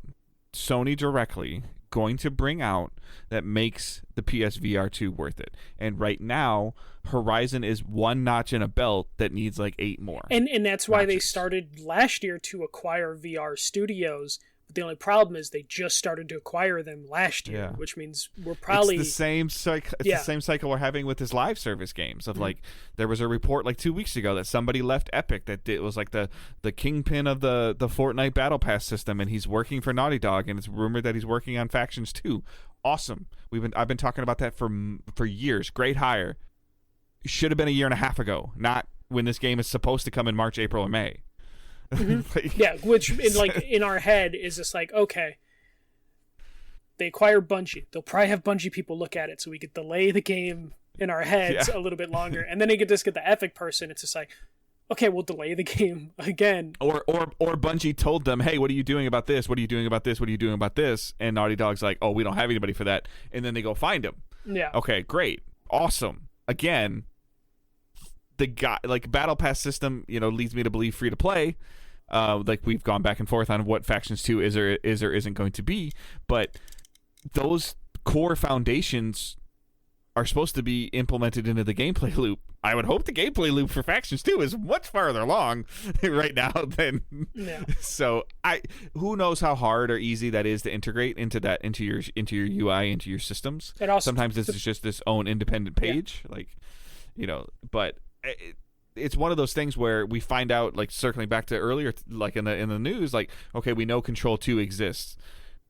Sony directly going to bring out that makes the PSVR 2 worth it? And right now, Horizon is one notch in a belt that needs like 8 more. And that's why they started last year to acquire VR studios. But the only problem is they just started to acquire them last year, which means we're probably it's the same the same cycle we're having with this live service games of like there was a report like 2 weeks ago that somebody left Epic that it was like the kingpin of the Fortnite Battle Pass system, and he's working for Naughty Dog, and it's rumored that he's working on Factions 2. Awesome. I've been talking about that for years. Great hire. Should have been a year and a half ago, not when this game is supposed to come in March, April, or May. Like, which in our head is just like, okay, they acquire Bungie, they'll probably have Bungie people look at it so we could delay the game in our heads a little bit longer, and then they could just get the Epic person. It's just like, okay, we'll delay the game again. Or Bungie told them, hey, what are you doing about this? What are you doing about this? What are you doing about this? And Naughty Dog's like, oh, we don't have anybody for that. And then they go find him. Yeah. Okay, great. Awesome. Again, the guy, like, Battle Pass system, leads me to believe free to play. Like, we've gone back and forth on what Factions 2 is or isn't going to be. But those core foundations are supposed to be implemented into the gameplay loop. I would hope the gameplay loop for Factions 2 is much farther along right now than so who knows how hard or easy that is to integrate into your UI, into your systems. And also, sometimes this is just this own independent page, but it's one of those things where we find out, like, circling back to earlier, like in the news, like, okay, we know Control 2 exists.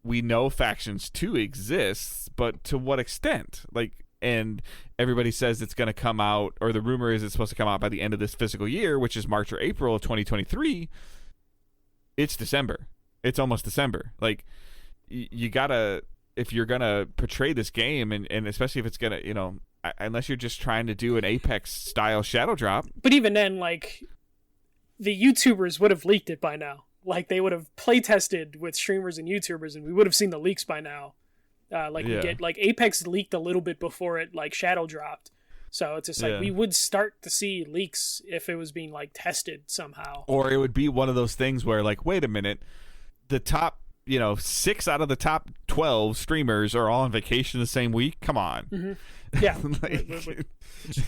We know Factions 2 exists, but to what extent? Like, and everybody says it's going to come out, or the rumor is it's supposed to come out by the end of this fiscal year, which is March or April of 2023. It's December. It's almost December. Like, you gotta, if you're gonna portray this game, and especially if it's gonna, unless you're just trying to do an Apex style shadow drop. But even then, like, the YouTubers would have leaked it by now. Like, they would have play tested with streamers and YouTubers, and we would have seen the leaks by now. We get, like, Apex leaked a little bit before it, like, shadow dropped. So it's just like, we would start to see leaks if it was being, like, tested somehow. Or it would be one of those things where, like, wait a minute, the top, 6 out of the top 12 streamers are all on vacation the same week? Come on. Mm-hmm. Yeah.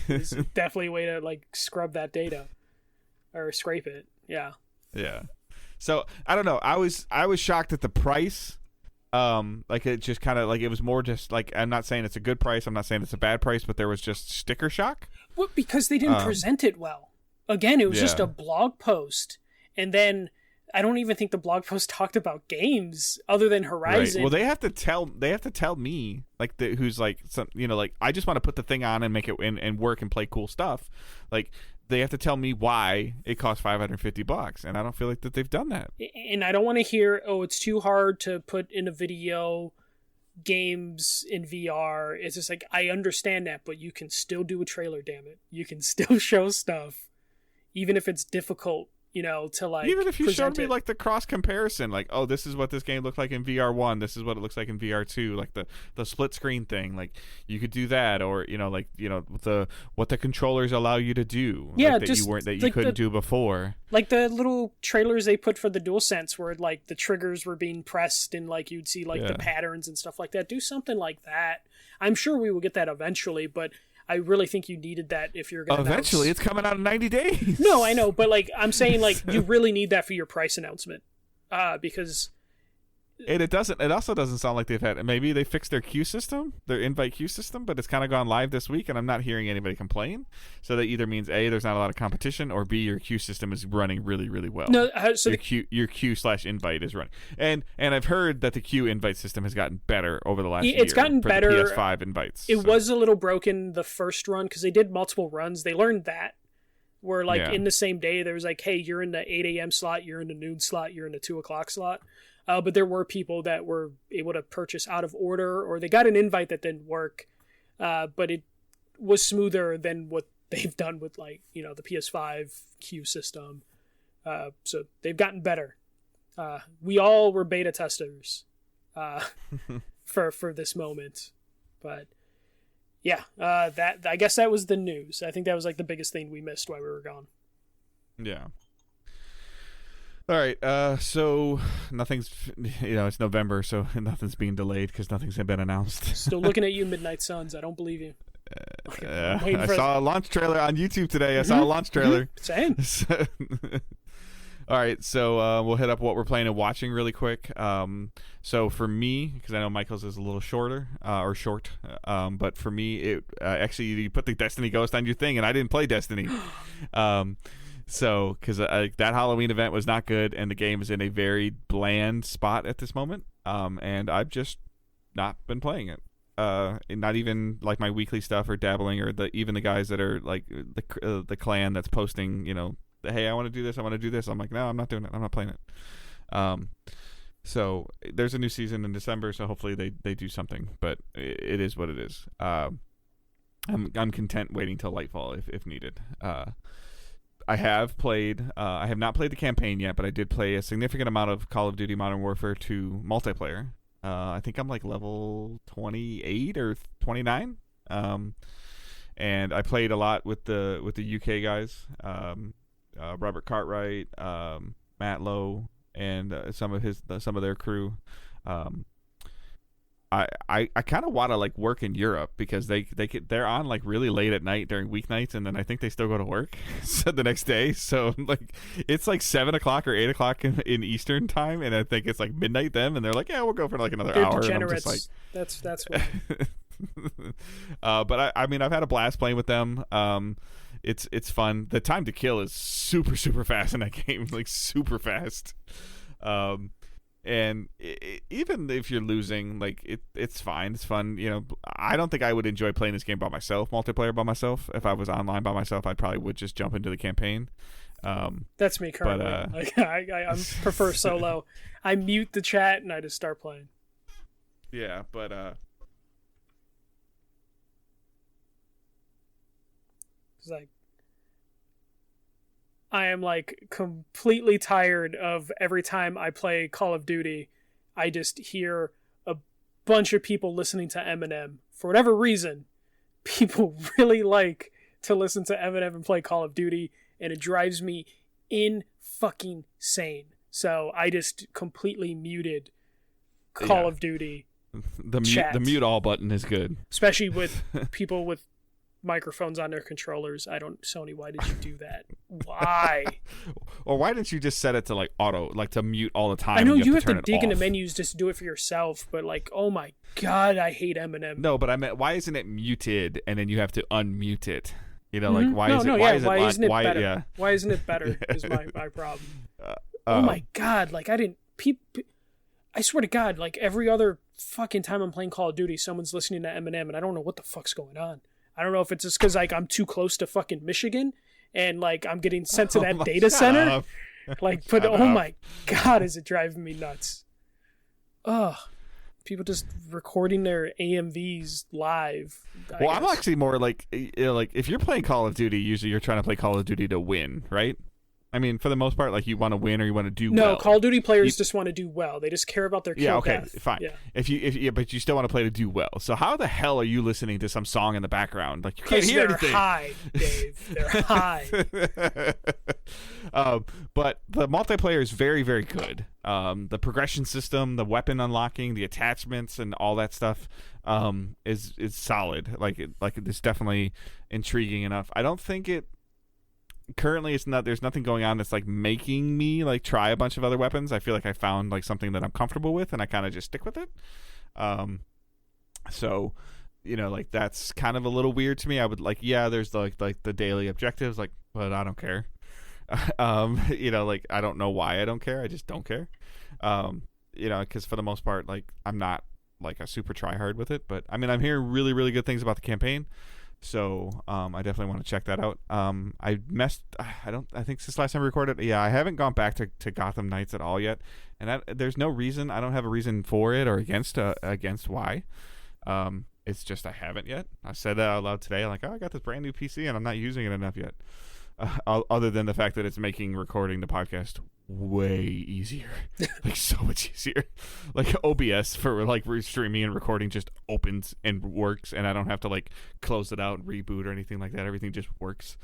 It's definitely a way to, like, scrub that data. Or scrape it. Yeah. Yeah. So, I don't know. I was shocked at the price. Like, it just kind of, like, it was more just, like, I'm not saying it's a good price, I'm not saying it's a bad price, but there was just sticker shock. Well, because they didn't present it well. Again, it was just a blog post, and then I don't even think the blog post talked about games other than Horizon. Right. Well, they have to tell me, like, who's, like, some, like, I just want to put the thing on and make it and work and play cool stuff. Like, they have to tell me why it costs $550, and I don't feel like that they've done that. And I don't want to hear, oh, it's too hard to put in a video games in VR. It's just like, I understand that, but you can still do a trailer, damn it. You can still show stuff, even if it's difficult, to, like, even if you showed me, it. like, the cross comparison, like, oh, this is what this game looked like in VR1, this is what it looks like in VR2, like the split screen thing, like, you could do that, or what the controllers allow you to do, like, that you couldn't do before, like the little trailers they put for the DualSense where, like, the triggers were being pressed and, like, you'd see, like, the patterns and stuff like that. Do something like that. I'm sure we will get that eventually, but I really think you needed that if you're going to eventually announce. It's coming out in 90 days. No, I know, but, like, I'm saying, like, you really need that for your price announcement, because it also doesn't sound like they've had, maybe they fixed their queue system, their invite queue system, but it's kind of gone live this week, and I'm not hearing anybody complain. So that either means A, there's not a lot of competition, or B, your queue system is running really, really well. No, so your queue/invite is running, and I've heard that the queue invite system has gotten better over the last year. It's gotten better. The PS5 invites. It was a little broken the first run because they did multiple runs. They learned that. Where, like, in the same day, there was like, hey, you're in the 8 a.m. slot, you're in the noon slot, you're in the 2 o'clock slot. But there were people that were able to purchase out of order, or they got an invite that didn't work. But it was smoother than what they've done with, like, the PS5 queue system. So they've gotten better. We all were beta testers for this moment. But yeah, that I guess that was the news. I think that was, like, the biggest thing we missed while we were gone. Yeah. All right, so nothing's, it's November, so nothing's being delayed because nothing's been announced. Still looking at you, Midnight Suns. I don't believe you. I saw a launch trailer on YouTube today. I saw a launch trailer. Same. All right, so we'll hit up what we're playing and watching really quick. So for me, because I know Michael's is a little shorter, but for me, it actually, you put the Destiny Ghost on your thing, and I didn't play Destiny. So, because that Halloween event was not good, and the game is in a very bland spot at this moment, and I've just not been playing it. Not even, like, my weekly stuff or dabbling, or even the guys that are, like, the clan that's posting, hey, I want to do this, I want to do this. I'm like, no, I'm not doing it. I'm not playing it. So there's a new season in December, so hopefully they do something, but it is what it is. I'm content waiting till Lightfall if needed. I have played. I have not played the campaign yet, but I did play a significant amount of Call of Duty Modern Warfare 2 multiplayer. I think I'm like level 28 or 29. And I played a lot with the UK guys, Robert Cartwright, Matt Lowe, and some of their crew. I kind of want to like work in Europe because they're on like really late at night during weeknights, and then I think they still go to work so the next day. So like it's like 7:00 or 8:00 in Eastern time, and I think it's like midnight then, and they're like, yeah, we'll go for like another They're hour. degenerates. And I'm just like, that's what. But I mean, I've had a blast playing with them. It's fun. The time to kill is super fast in that game, like super fast. And even if you're losing, like it's fine. It's fun. You know, I don't think I would enjoy playing this game by myself, multiplayer by myself. If I was online by myself, I probably would just jump into the campaign. That's me currently. But, I prefer solo. I mute the chat and I just start playing. Yeah, but it's like I am like completely tired of every time I play Call of Duty, I just hear a bunch of people listening to Eminem. For whatever reason, people really like to listen to Eminem and play Call of Duty, and it drives me fucking sane. So I just completely muted Call of Duty. The mute all button is good, especially with people with microphones on their controllers. Sony, why did you do that? Why? Or why didn't you just set it to like auto, like to mute all the time? I know you have to dig into menus just to do it for yourself, but like, oh my god, I hate Eminem. No, but I meant, why isn't it muted and then you have to unmute it? You know, like why isn't it better? Yeah. Why isn't it better? Is my problem. Oh my god, like I swear to God, like every other fucking time I'm playing Call of Duty, someone's listening to Eminem, and I don't know what the fuck's going on. I don't know if it's just because like I'm too close to fucking Michigan and like I'm getting sent to that data center. Like, but oh my god, is it driving me nuts? Ugh. People just recording their AMVs live. Well, I'm actually more like, you know, like if you're playing Call of Duty, usually you're trying to play Call of Duty to win, right? I mean, for the most part, like you want to win or you want to do well. No, Call of Duty players just want to do well. They just care about their kill death. Fine. Yeah. But you still want to play to do well. So how the hell are you listening to some song in the background? Like you can't hear anything. They're high, Dave. They're high. But the multiplayer is very, very good. The progression system, the weapon unlocking, the attachments, and all that stuff is solid. Like it's definitely intriguing enough. I don't think it. Currently there's nothing going on that's like making me like try a bunch of other weapons. I feel like I found like something that I'm comfortable with and I kind of just stick with it. So, you know, like that's kind of a little weird to me. I would like, yeah, there's like the daily objectives, like, but I don't care. You know, like I don't know why I don't care. I just don't care. You know, because for the most part, like I'm not like a super try hard with it, but I mean, I'm hearing really, really good things about the campaign. So I definitely want to check that out. I think since last time we recorded, I haven't gone back to Gotham Knights at all yet, and there's no reason. I don't have a reason for it or against why. It's just I haven't yet. I said that out loud today, like, oh, I got this brand new PC and I'm not using it enough yet. Other than the fact that it's making recording the podcast way easier, like so much easier. Like OBS for like streaming and recording just opens and works, and I don't have to like close it out and reboot or anything like that. Everything just works.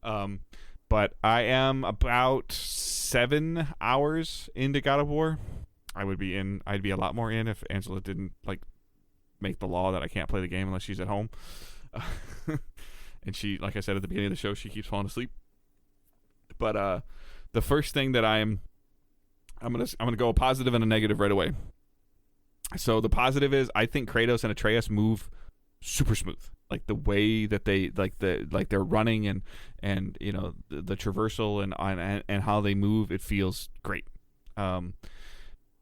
But I am about 7 hours into God of War. I'd be a lot more in if Angela didn't like make the law that I can't play the game unless she's at home. And she, like I said at the beginning of the show, she keeps falling asleep. But the first thing that I'm gonna go a positive and a negative right away. So the positive is I think Kratos and Atreus move super smooth. Like the way that they they're running and you know the traversal and how they move, it feels great.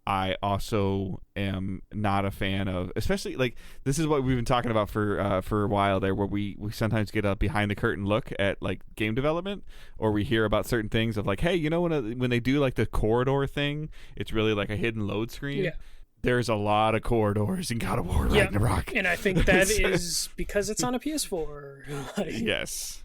I also am not a fan of, especially like this is what we've been talking about for a while there, where we sometimes get a behind the curtain look at like game development, or we hear about certain things of like, hey, you know when they do like the corridor thing, it's really like a hidden load screen. Yeah. there's a lot of corridors in God of War Ragnarok. And I think that is because it's on a PS4. Yes.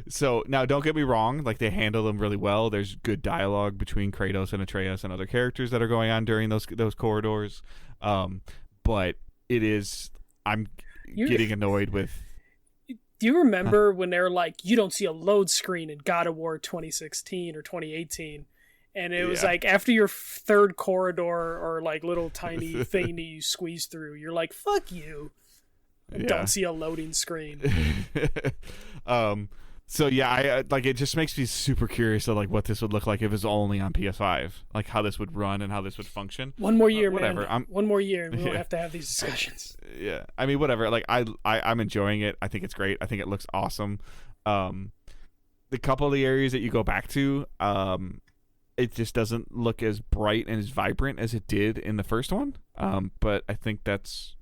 So now don't get me wrong, like they handle them really well. There's good dialogue between Kratos and Atreus and other characters that are going on during those corridors. But it is, I'm getting annoyed with. Do you remember when they're like, you don't see a load screen in God of War 2016 or 2018? And it was like after your third corridor or like little tiny thing that you squeeze through, you're like, fuck you. Don't see a loading screen. So yeah, I like, it just makes me super curious of like what this would look like if it's only on PS5, like how this would run and how this would function. One more year, whatever. man. One more year, and we won't have to have these discussions. Yeah, I mean, whatever. Like I'm enjoying it. I think it's great. I think it looks awesome. The couple of the areas that you go back to, it just doesn't look as bright and as vibrant as it did in the first one. But I think that's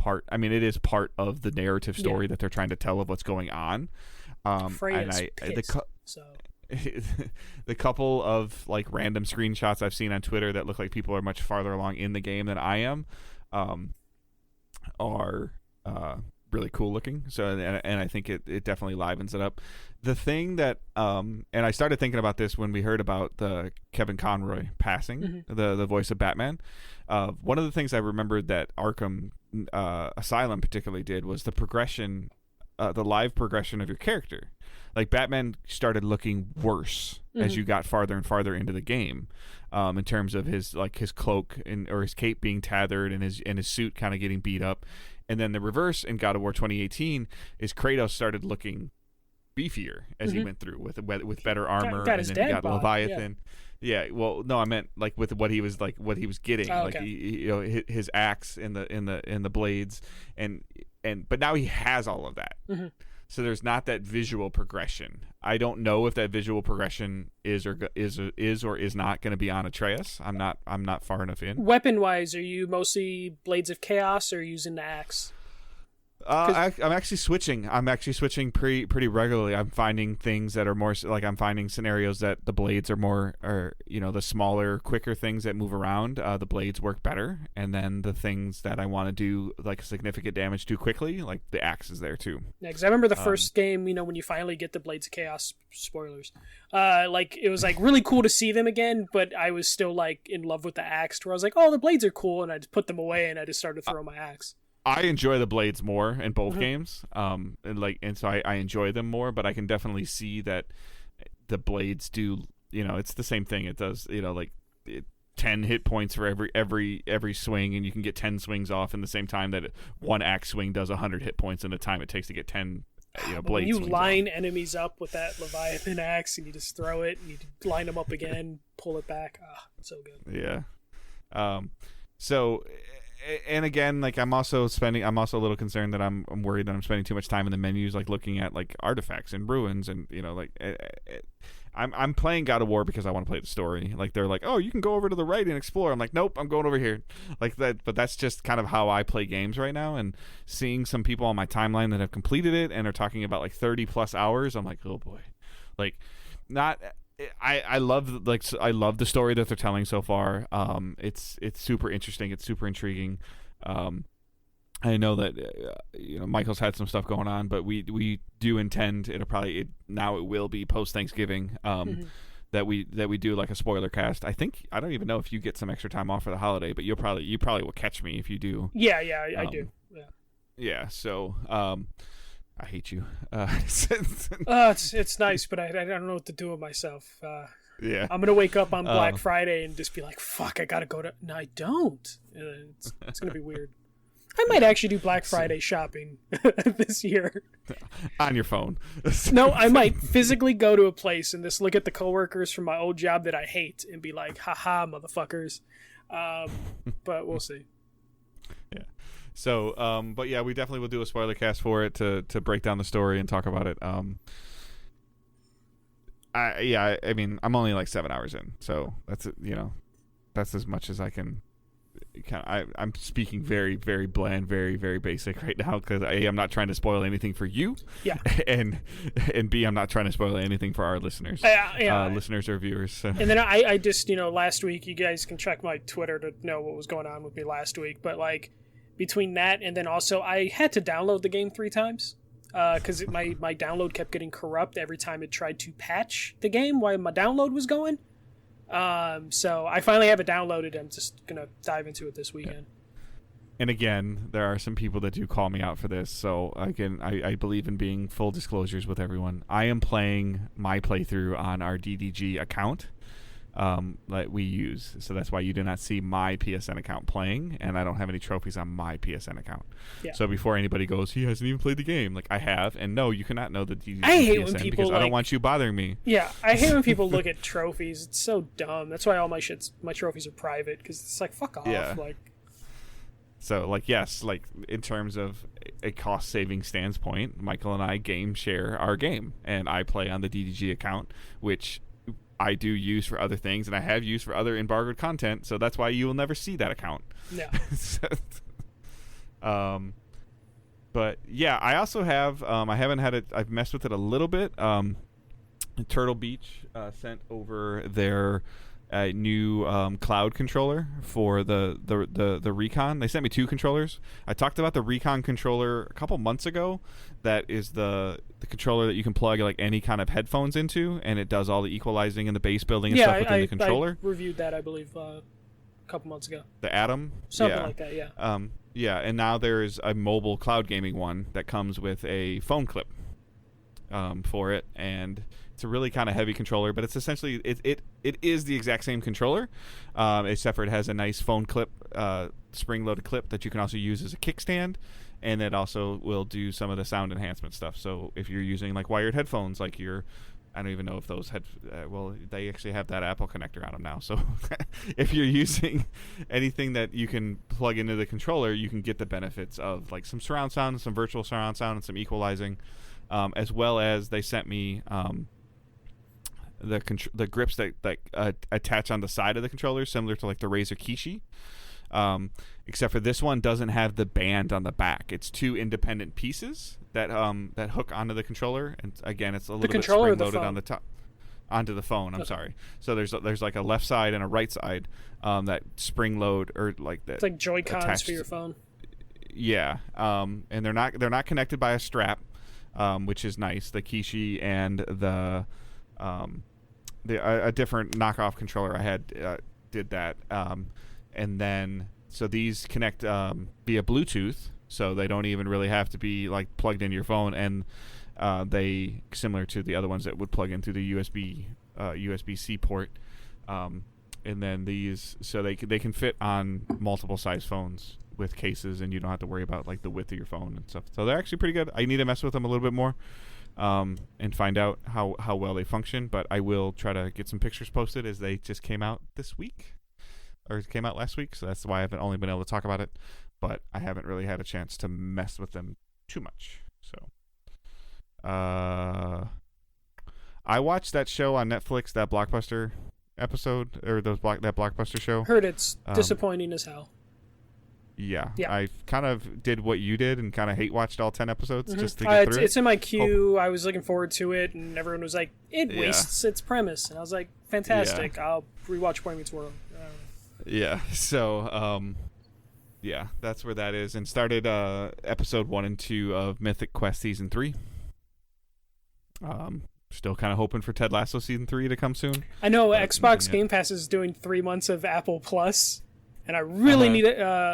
it is part of the narrative story that they're trying to tell of what's going on. The couple of like random screenshots I've seen on Twitter that look like people are much farther along in the game than I am, are really cool looking. So and I think it definitely livens it up. The thing that and I started thinking about this when we heard about the Kevin Conroy passing, the voice of Batman. One of the things I remembered that Arkham Asylum particularly did was the progression, the live progression of your character. Like Batman started looking worse as you got farther and farther into the game, in terms of his cloak or his cape being tethered and his suit kind of getting beat up. And then the reverse in God of War 2018 is Kratos started looking beefier as he went through with better armor, and then he got Leviathan. Yeah, well, no, I meant like with what he was getting, like his axe in the blades, but now he has all of that. So there's not that visual progression. I don't know if that visual progression is or is not going to be on Atreus. I'm not far enough in. Weapon wise, are you mostly Blades of Chaos or using the axe? I'm actually switching. Pretty regularly. I'm finding things that are more like, I'm finding scenarios that the blades are more, or the smaller, quicker things that move around. The blades work better, and then the things that I want to do like significant damage too quickly, like the axe is there too. Yeah, because I remember the first game, when you finally get the Blades of Chaos, spoilers, like it was like really cool to see them again, but I was still like in love with the axe, where I was like, oh, the blades are cool, and I just put them away and I just started to throw my axe. I enjoy the blades more in both games, and so I enjoy them more. But I can definitely see that the blades do, it's the same thing. It does, 10 hit points for every swing, and you can get 10 swings off in the same time that one axe swing does 100 hit points in the time it takes to get 10. Blades. When you line enemies up with that Leviathan axe, and you just throw it, and you line them up again, pull it back. So good. Yeah. So. And again, like I'm also a little concerned that I'm worried that I'm spending too much time in the menus, like looking at like artifacts and ruins, and I'm playing God of War because I want to play the story. Like they're like, oh, you can go over to the right and explore. I'm like, nope, I'm going over here. Like that, but that's just kind of how I play games right now. And seeing some people on my timeline that have completed it and are talking about like 30+ hours, I'm like, oh boy, like not. I love the story that they're telling so far. It's super interesting. It's super intriguing. I know that Michael's had some stuff going on, but we do intend it will be post Thanksgiving that we do like a spoiler cast. I don't even know if you get some extra time off for the holiday, but you probably will catch me if you do. Yeah, I do. Yeah. So I hate you. It's nice, but I don't know what to do with myself. Yeah, I'm gonna wake up on Black Friday and just be like, "Fuck, I gotta go to." No, I don't. It's gonna be weird. I might actually do Black Friday shopping this year on your phone. No, I might physically go to a place and just look at the coworkers from my old job that I hate and be like, "Haha, motherfuckers." But we'll see. Yeah. So, but yeah, we definitely will do a spoiler cast for it to break down the story and talk about it. I mean, I'm only like 7 hours in, so that's as much as I can I'm speaking very, very bland, very, very basic right now because A, I'm not trying to spoil anything for you, Yeah. and B, I'm not trying to spoil anything for our listeners, listeners or viewers. So. And then I just, last week, you guys can check my Twitter to know what was going on with me last week, but like between that and then also I had to download the game 3 times because my download kept getting corrupt every time it tried to patch the game while my download was going. So I finally have it downloaded. I'm just gonna dive into it this weekend. And again, there are some people that do call me out for this, so I believe in being full disclosures with everyone. I am playing my playthrough on our DDG account that we use, so that's why you do not see my PSN account playing, and I don't have any trophies on my PSN account. Yeah. So before anybody goes, he hasn't even played the game, like I have, and no, you cannot know the DDG I hate PSN when people because I don't want you bothering me. Yeah, I hate when people look at trophies. It's so dumb. That's why all my trophies are private, because it's like, fuck off. Yeah. Like. So, like, yes, like, in terms of a cost-saving standpoint, Michael and I game share our game, and I play on the DDG account, which I do use for other things, and I have used for other embargoed content, so that's why you will never see that account. Yeah. But, yeah, I also have, I haven't had it, I've messed with it a little bit. Turtle Beach sent over their new cloud controller for the Recon. They sent me 2 controllers. I talked about the Recon controller a couple months ago. That is the controller that you can plug like any kind of headphones into, and it does all the equalizing and the bass building and stuff within the controller. I reviewed that, I believe, a couple months ago. The Atom? Something like that, yeah. Yeah, and now there's a mobile cloud gaming one that comes with a phone clip for it, and it's a really kind of heavy controller, but it's essentially it is the exact same controller, except for it has a nice phone clip, spring-loaded clip that you can also use as a kickstand, and it also will do some of the sound enhancement stuff. So if you're using like wired headphones, like I don't even know if those they actually have that Apple connector on them now. So if you're using anything that you can plug into the controller, you can get the benefits of like some surround sound, some virtual surround sound, and some equalizing, as well as they sent me the grips that attach on the side of the controller, similar to like the Razer Kishi, except for this one doesn't have the band on the back. It's 2 independent pieces that hook onto the controller, and again, it's a little bit spring loaded on the top onto the phone. I'm sorry. So there's like a left side and a right side that spring load or like that. It's like Joy-Cons for your phone. Yeah, and they're not connected by a strap, which is nice. The Kishi and the a different knockoff controller I had did that, and then so these connect via Bluetooth, so they don't even really have to be like plugged into your phone, and they similar to the other ones that would plug in through the USB-C port, and then these so they can fit on multiple size phones with cases, and you don't have to worry about like the width of your phone and stuff. So they're actually pretty good. I need to mess with them a little bit more. And find out how well they function, but I will try to get some pictures posted as they just came out this week, or came out last week, so that's why I haven't only been able to talk about it, but I haven't really had a chance to mess with them too much. So I watched that show on Netflix, that Blockbuster episode, or that Blockbuster show. Heard it's disappointing as hell. Yeah, I kind of did what you did and kind of hate watched all 10 episodes just to get through it. It's in my queue. I was looking forward to it, and everyone was like, it wastes its premise. And I was like, fantastic. Yeah. I'll rewatch Boy Meets World. Yeah, so, that's where that is. And started episode 1 and 2 of Mythic Quest Season 3. Still kind of hoping for Ted Lasso Season 3 to come soon. I know Xbox Game Pass is doing 3 months of Apple Plus. And I really need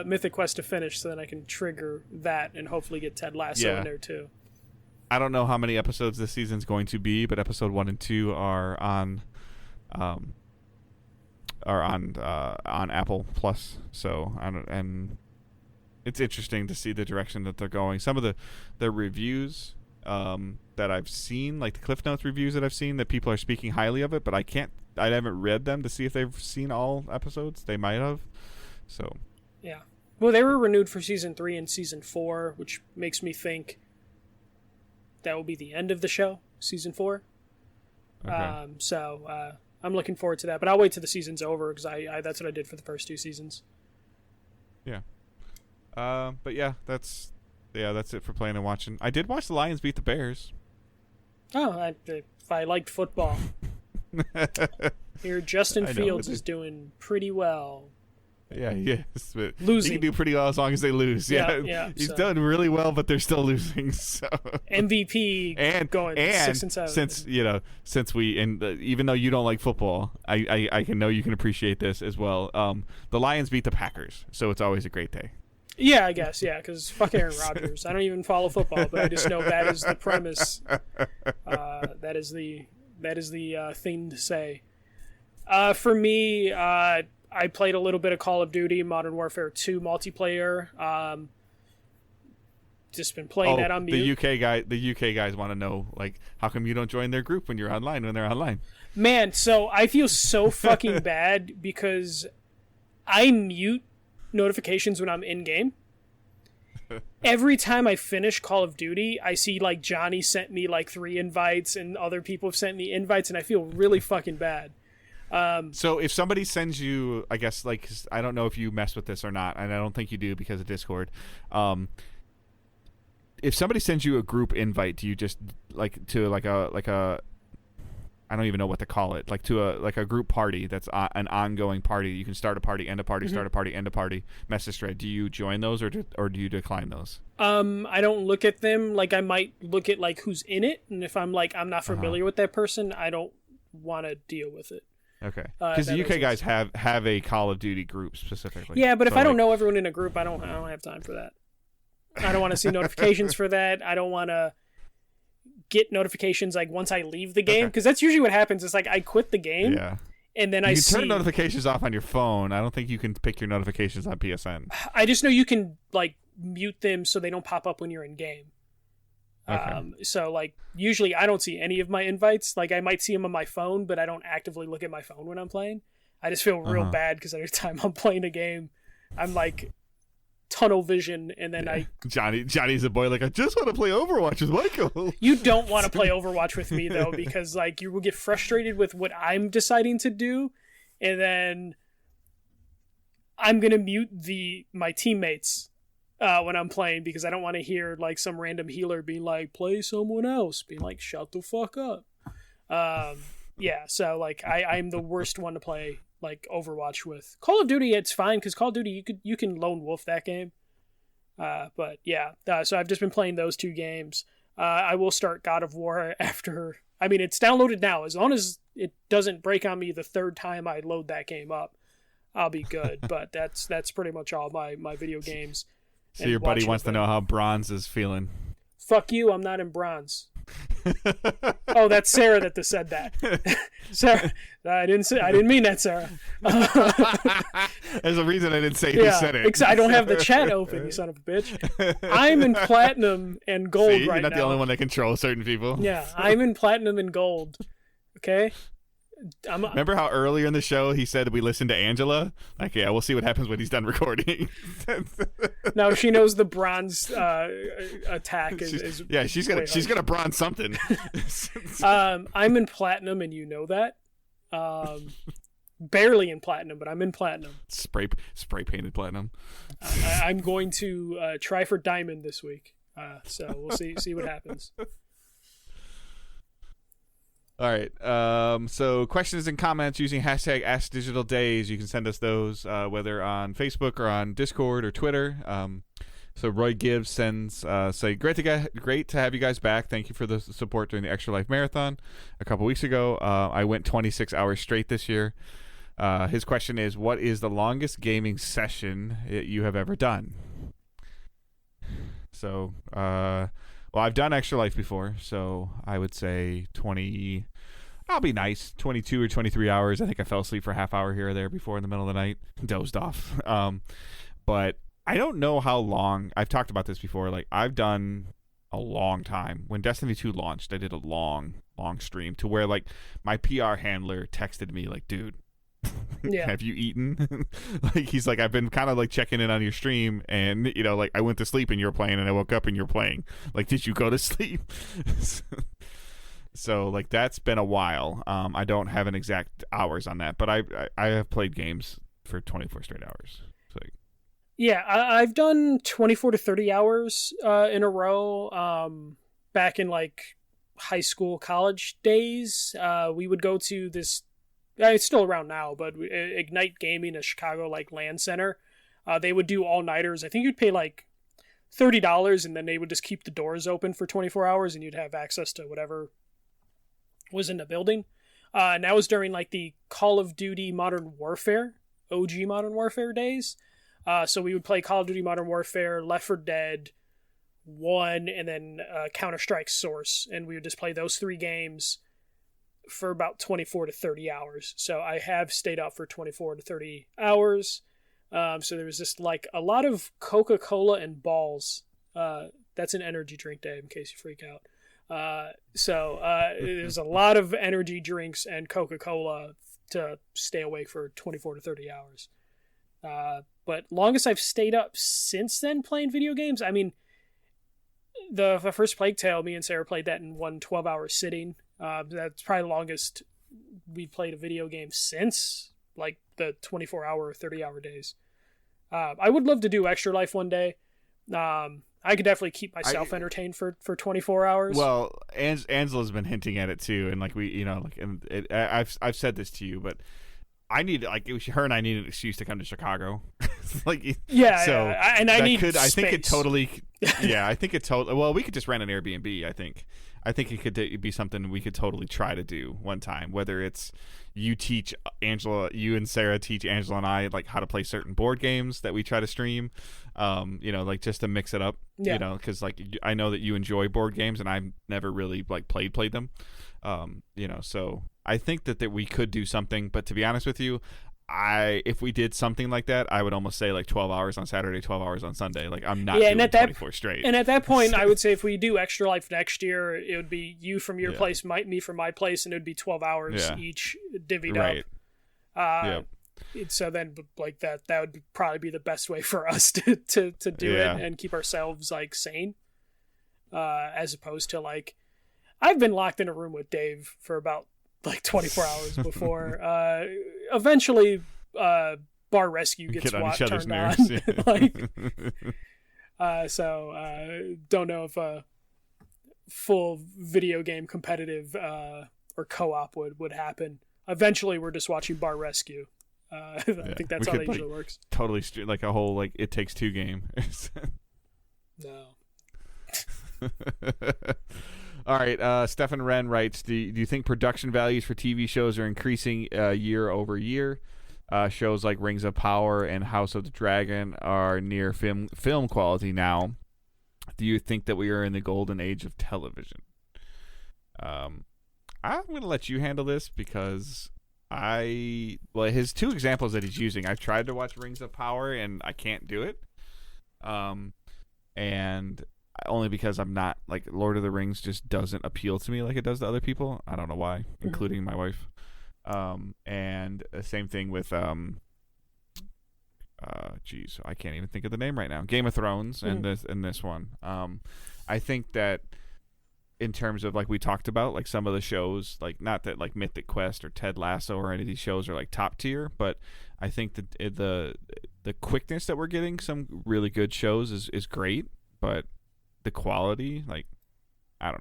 Mythic Quest to finish so that I can trigger that and hopefully get Ted Lasso in there too. I don't know how many episodes this season's going to be, but episode 1 and 2 are on Apple Plus. So and it's interesting to see the direction that they're going. Some of the reviews that I've seen, like the Cliff Notes reviews that I've seen, that people are speaking highly of it, but I haven't read them to see if they've seen all episodes. They might have. So, yeah. Well, they were renewed for Season 3 and Season 4, which makes me think that will be the end of the show, Season 4. Okay. So, I'm looking forward to that. But I'll wait till the season's over, because I that's what I did for the first 2 seasons. Yeah. But yeah, that's it for playing and watching. I did watch the Lions beat the Bears. Oh, if I liked football. Here, Justin Fields is doing pretty well. Yeah, yes. But losing. He can do pretty well as long as they lose. Yeah. He's done really well, but they're still losing. So MVP and going 6-7. Since even though you don't like football, I can know you can appreciate this as well. The Lions beat the Packers, so it's always a great day. Yeah, I guess, because fuck Aaron Rodgers. I don't even follow football, but I just know that is the premise. That is the thing to say. For me, I played a little bit of Call of Duty Modern Warfare 2 multiplayer. Just been playing that on mute. The UK guys want to know, like, how come you don't join their group when they're online? Man, so I feel so fucking bad because I mute notifications when I'm in game. Every time I finish Call of Duty, I see like Johnny sent me like 3 invites and other people have sent me invites, and I feel really fucking bad. So if somebody sends you, I guess, like, 'cause I don't know if you mess with this or not, and I don't think you do because of Discord. If somebody sends you a group invite, do you just like to like a I don't even know what to call it, like to a group party that's an ongoing party? You can start a party, end a party, start a party, end a party, message thread. Do you join those or do you decline those? I don't look at them. Like, I might look at like who's in it, and if I'm like I'm not familiar with that person, I don't want to deal with it. Okay, because the UK guys have a Call of Duty group specifically. Yeah, but if I don't know everyone in a group, I don't have time for that. I don't want to see notifications for that. I don't want to get notifications like once I leave the game, because that's usually what happens. It's like I quit the game, and then you can turn notifications off on your phone. I don't think you can pick your notifications on PSN. I just know you can like mute them so they don't pop up when you're in game. Okay. So like usually I don't see any of my invites. Like I might see them on my phone, but I don't actively look at my phone when I'm playing. I just feel real bad because every time I'm playing a game, I'm like tunnel vision, and then Johnny's a boy like, I just want to play Overwatch with Michael. You don't want to play Overwatch with me though, because like you will get frustrated with what I'm deciding to do, and then I'm gonna mute my teammates when I'm playing, because I don't want to hear like some random healer being like, play someone else, being like, shut the fuck up. So like I'm the worst one to play like Overwatch with. Call of Duty, it's fine, because Call of Duty you can lone wolf that game. So I've just been playing those 2 games. I will start God of War after. I mean, it's downloaded now. As long as it doesn't break on me the 3rd time I load that game up, I'll be good. But that's pretty much all my video games. So your buddy wants to know how Bronze is feeling. Fuck you, I'm not in Bronze. Oh, that's Sarah that said that. Sarah, I didn't mean that, Sarah. There's a reason I didn't say who said it. I don't have the chat open, you son of a bitch. I'm in platinum and gold right now. You're not the only one that controls certain people. Yeah, I'm in platinum and gold. Okay? Remember how earlier in the show he said we listened to Angela? Like, yeah, we'll see what happens when he's done recording. No, she knows the bronze attack is she's gonna bronze something. I'm in platinum, and you know that. Barely in platinum, but I'm in platinum. Spray painted platinum. I'm going to try for diamond this week. So we'll see what happens. All right. So questions and comments using hashtag AskDigitalDays. You can send us those whether on Facebook or on Discord or Twitter. So Roy Gibbs sends say great to have you guys back. Thank you for the support during the Extra Life Marathon a couple weeks ago. I went 26 hours straight this year. His question is, what is the longest gaming session you have ever done? So well, I've done Extra Life before, so I would say 20. I'll be nice, 22 or 23 hours. I think I fell asleep for a half hour here or there before in the middle of the night, dozed off. But I don't know how long. I've talked about this before. Like, I've done a long time. When Destiny 2 launched, I did a long stream to where like my PR handler texted me like, dude, have you eaten? Like, he's like, I've been kind of like checking in on your stream, and you know, like, I went to sleep and you're playing, and I woke up and you're playing. Like, did you go to sleep? So like, that's been a while. I don't have an exact hours on that, but I have played games for 24 straight hours. So Yeah, I've done 24 to 30 hours in a row. Back in like high school, college days, we would go to this. It's still around now, but Ignite Gaming, a Chicago like LAN center. They would do all nighters. I think you'd pay like $30, and then they would just keep the doors open for 24 hours, and you'd have access to whatever was in the building. And that was during like the Call of Duty Modern Warfare, OG Modern Warfare days. So we would play Call of Duty Modern Warfare, Left 4 Dead 1, and then Counter-Strike Source. And we would just play those 3 games for about 24 to 30 hours. So I have stayed up for 24 to 30 hours. So there was just like a lot of Coca-Cola and balls. That's an energy drink, Dave, in case you freak out. There's a lot of energy drinks and Coca-Cola to stay awake for 24 to 30 hours. But longest I've stayed up since then playing video games, I mean, the first Plague Tale, me and Sarah played that in one 12-hour sitting. That's probably the longest we played a video game since, like, the 24-hour or 30-hour days. I would love to do Extra Life one day. I could definitely keep myself entertained for 24 hours. Well, Angela's been hinting at it too, and like I've said this to you, but I need her and I need an excuse to come to Chicago. Like, yeah, so yeah. And I need space. I think it totally. Yeah, I think it totally. Well, we could just rent an Airbnb. I think it could be something we could totally try to do one time. Whether it's you teach Angela, you and Sarah teach Angela and I like how to play certain board games that we try to stream. Like just to mix it up. Yeah. Because like I know that you enjoy board games and I've never really like played them. So I think that we could do something. But to be honest with you, if we did something like that, I would almost say like 12 hours on Saturday, 12 hours on Sunday. Like I'm not doing 24 straight. And at that point, I would say if we do Extra Life next year, it would be you from your place, me from my place, and it would be 12 hours each divvied up. So then, like that would probably be the best way for us to do it and keep ourselves like sane, as opposed to like I've been locked in a room with Dave for about like 24 hours before. Eventually, Bar Rescue gets turned on. Don't know if a full video game competitive or co-op would happen. Eventually, we're just watching Bar Rescue. I think that's how it usually works. Totally, like a whole like It Takes Two game. No. All right, Stefan Wren writes, do you think production values for TV shows are increasing year over year? Shows like Rings of Power and House of the Dragon are near film quality now. Do you think that we are in the golden age of television? I'm going to let you handle this because his 2 examples that he's using, I've tried to watch Rings of Power and I can't do it. And only because I'm not like Lord of the Rings just doesn't appeal to me like it does to other people. I don't know why, including my wife. And the same thing with I can't even think of the name right now. Game of Thrones and this one. I think that in terms of like we talked about, like some of the shows, like not that like Mythic Quest or Ted Lasso or any of these shows are like top tier, but I think that the quickness that we're getting some really good shows is great, but the quality, like, I don't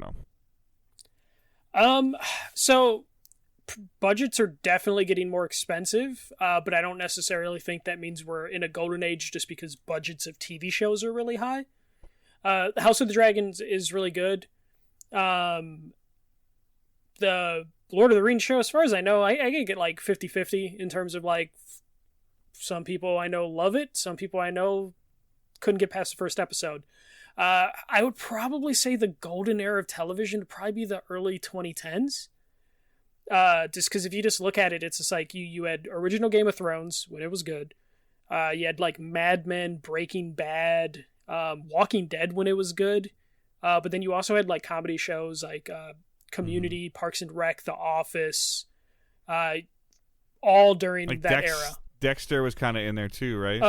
know. So budgets are definitely getting more expensive, but I don't necessarily think that means we're in a golden age just because budgets of TV shows are really high. House of the Dragons is really good. The Lord of the Rings show, as far as I know, I can get like 50-50 in terms of like some people I know love it, some people I know couldn't get past the first episode. I would probably say the golden era of television would probably be the early 2010s. Just because if you just look at it, it's just like you had original Game of Thrones when it was good. You had like Mad Men, Breaking Bad, Walking Dead when it was good. But then you also had like comedy shows like Community, Parks and Rec, The Office, all during like that era. Dexter was kind of in there too, right?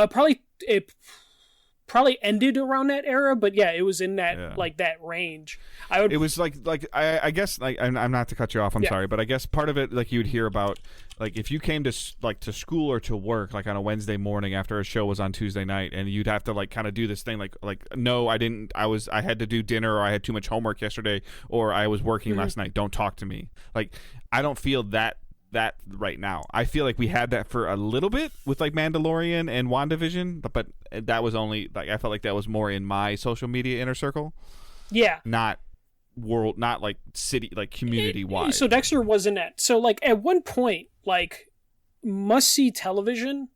probably ended around that era, but yeah, it was in that like that range. It was like I guess like I'm not to cut you off. I'm sorry, but I guess part of it like you'd hear about like if you came to to school or to work like on a Wednesday morning after a show was on Tuesday night, and you'd have to like kind of do this thing like no, I didn't. I had to do dinner, or I had too much homework yesterday, or I was working last night. Don't talk to me. Like I don't feel that right now. I feel like we had that for a little bit with like Mandalorian and WandaVision, but that was only like I felt like that was more in my social media inner circle. Yeah. Not like city, like community wide. So Dexter wasn't at. So like at one point, like must see television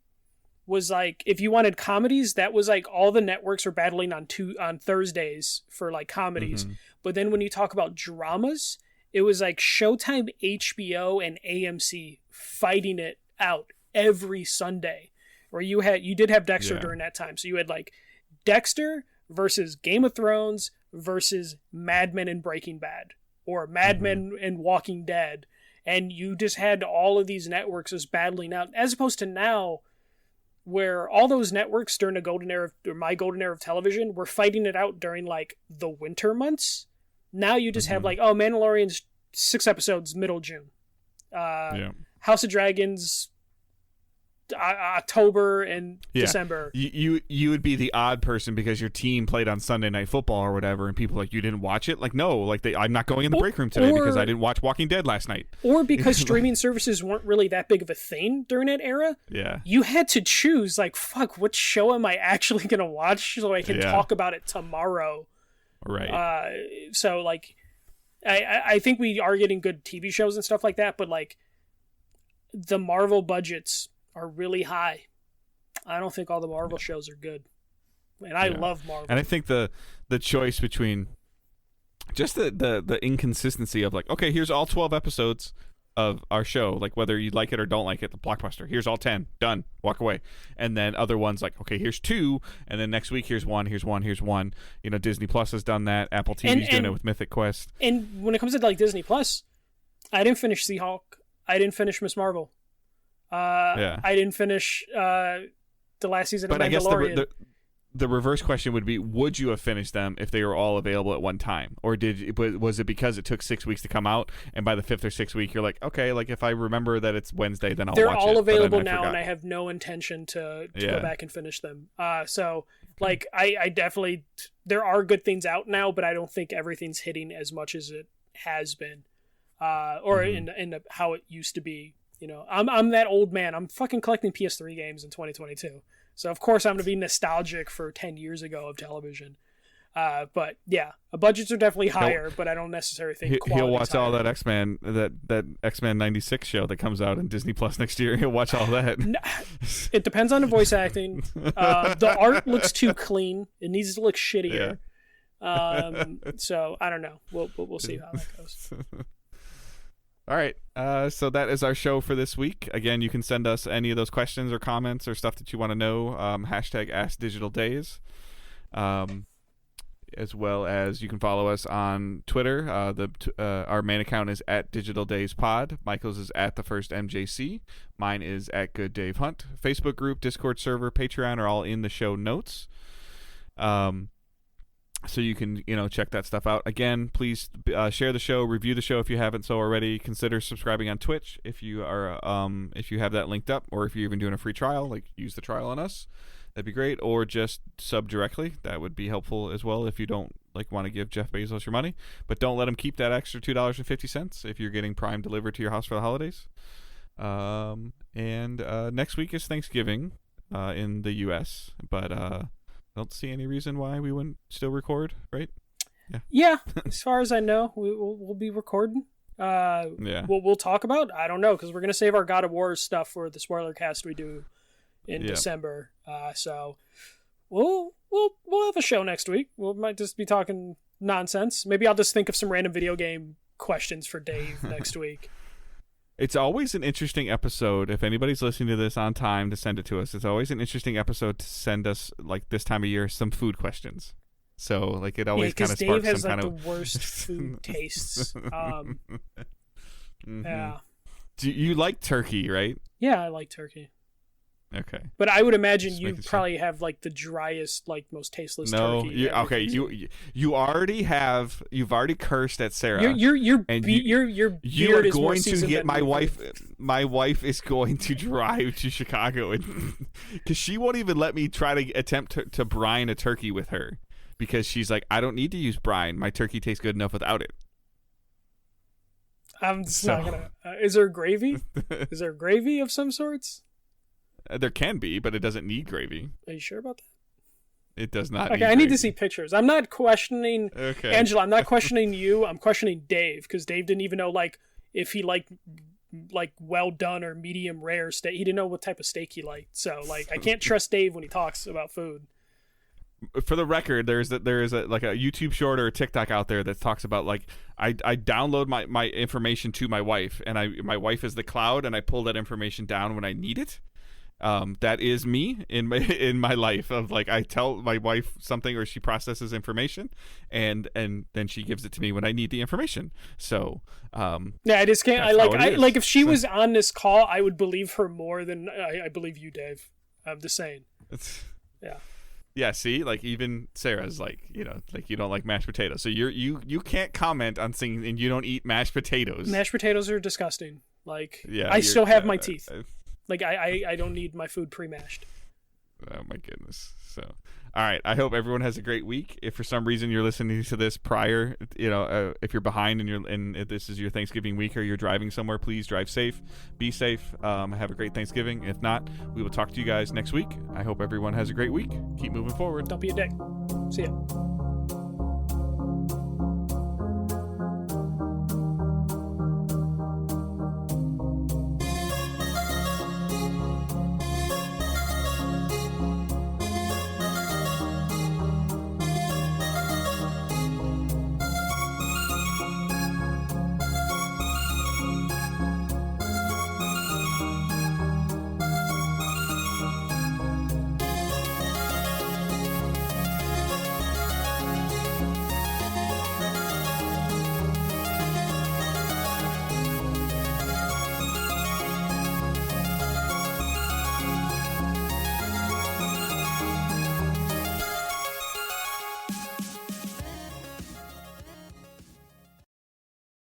was like if you wanted comedies, that was like all the networks were battling on Thursdays for like comedies. But then when you talk about dramas, it was like Showtime, HBO, and AMC fighting it out every Sunday. Where you did have Dexter during that time. So you had like Dexter versus Game of Thrones versus Mad Men and Breaking Bad, or Mad Men and Walking Dead. And you just had all of these networks just battling out, as opposed to now, where all those networks during the golden era, or my golden era of television, were fighting it out during like the winter months. Now you just have like, oh, Mandalorian's 6 episodes, middle June. House of Dragons, October and December. You would be the odd person because your team played on Sunday Night Football or whatever, and people like, you didn't watch it? Like, no, like I'm not going in the break room today because I didn't watch Walking Dead last night. Or because streaming services weren't really that big of a thing during that era. Yeah. You had to choose, like, fuck, what show am I actually going to watch so I can talk about it tomorrow? Right. So, like, I think we are getting good TV shows and stuff like that, but, like, the Marvel budgets are really high. I don't think all the Marvel shows are good. And I love Marvel. And I think the choice between just the inconsistency of, like, okay, here's all 12 episodes of our show, like whether you like it or don't like it, the blockbuster, here's all 10, done, walk away. And then other ones like, okay, here's 2, and then next week here's one. You know, Disney Plus has done that, Apple TV's doing it with Mythic Quest. And when it comes to like Disney Plus, I didn't finish She-Hulk, I didn't finish Miss Marvel, I didn't finish the last season of Mandalorian. I guess the reverse question would be, would you have finished them if they were all available at one time? Or was it because it took 6 weeks to come out, and by the 5th or 6th week, you're like, okay, like if I remember that it's Wednesday, then I'll watch it. They're all available now, and I have no intention to go back and finish them. So, like, I definitely, there are good things out now, but I don't think everything's hitting as much as it has been, or in how it used to be. You know, I'm that old man. I'm fucking collecting PS3 games in 2022. So, of course, I'm going to be nostalgic for 10 years ago of television. But, yeah, budgets are definitely higher, but I don't necessarily think he'll watch all that X-Men, that X-Men 96 show that comes out in Disney Plus next year. He'll watch all that. It depends on the voice acting. The art looks too clean. It needs to look shittier. So, I don't know. We'll see how that goes. All right, so that is our show for this week. Again, you can send us any of those questions or comments or stuff that you want to know. Hashtag AskDigitalDays. As well as you can follow us on Twitter. Our main account is @DigitalDaysPod. Michael's is @TheFirstMJC. Mine is @GoodDaveHunt. Facebook group, Discord server, Patreon are all in the show notes. So you can, check that stuff out. Again, please share the show, review the show if you haven't so already. Consider subscribing on Twitch if you are, if you have that linked up, or if you're even doing a free trial, like use the trial on us. That'd be great. Or just sub directly. That would be helpful as well if you don't want to give Jeff Bezos your money. But don't let him keep that extra $2.50 if you're getting Prime delivered to your house for the holidays. And next week is Thanksgiving in the U.S., but I don't see any reason why we wouldn't still record, right? Yeah. As far as I know, we'll be recording. We'll talk about, I don't know, because we're gonna save our God of War stuff for the spoiler cast we do in December. So we'll have a show next week. We might just be talking nonsense. Maybe I'll just think of some random video game questions for Dave next week. It's always an interesting episode. If anybody's listening to this on time to send it to us, it's always an interesting episode to send us, like this time of year, some food questions. So, like, it always kind of sparks some kind of... Dave has, the worst food tastes. Yeah. Do you like turkey, right? Yeah, I like turkey. Okay. But I would imagine Just you making sure. probably have like the driest, like most tasteless No, turkey. okay. You've already cursed at Sarah. Your and beard you are is more going to seasoned get than my me. wife. My wife is going to drive to Chicago, and because she won't even let me try to attempt to brine a turkey with her, because she's like, I don't need to use brine. My turkey tastes good enough without it. I'm just not gonna. Is there gravy? Is there gravy of some sorts? There can be, but it doesn't need gravy. Are you sure about that? It does not. Okay, I need to see pictures. I'm not questioning Angela. I'm not questioning you. I'm questioning Dave, because Dave didn't even know like if he liked like well done or medium rare steak. He didn't know what type of steak he liked. So like I can't trust Dave when he talks about food. For the record, there is a YouTube short or a TikTok out there that talks about like I download my information to my wife, and my wife is the cloud, and I pull that information down when I need it. That is me in my life of like, I tell my wife something or she processes information, and then she gives it to me when I need the information. So yeah, I just can't. I like if she was on this call, I would believe her more than I believe you, Dave. I'm just saying. Yeah. Yeah, see, like even Sarah's like, like you don't like mashed potatoes, so you can't comment on things, and you don't eat mashed potatoes. Mashed potatoes are disgusting. Like, yeah, I still have my teeth. Like I don't need my food pre-mashed. Oh my goodness. So, all right. I hope everyone has a great week. If for some reason you're listening to this prior, if you're behind and if this is your Thanksgiving week or you're driving somewhere, please drive safe, be safe. Have a great Thanksgiving. If not, we will talk to you guys next week. I hope everyone has a great week. Keep moving forward. Don't be a dick. See ya.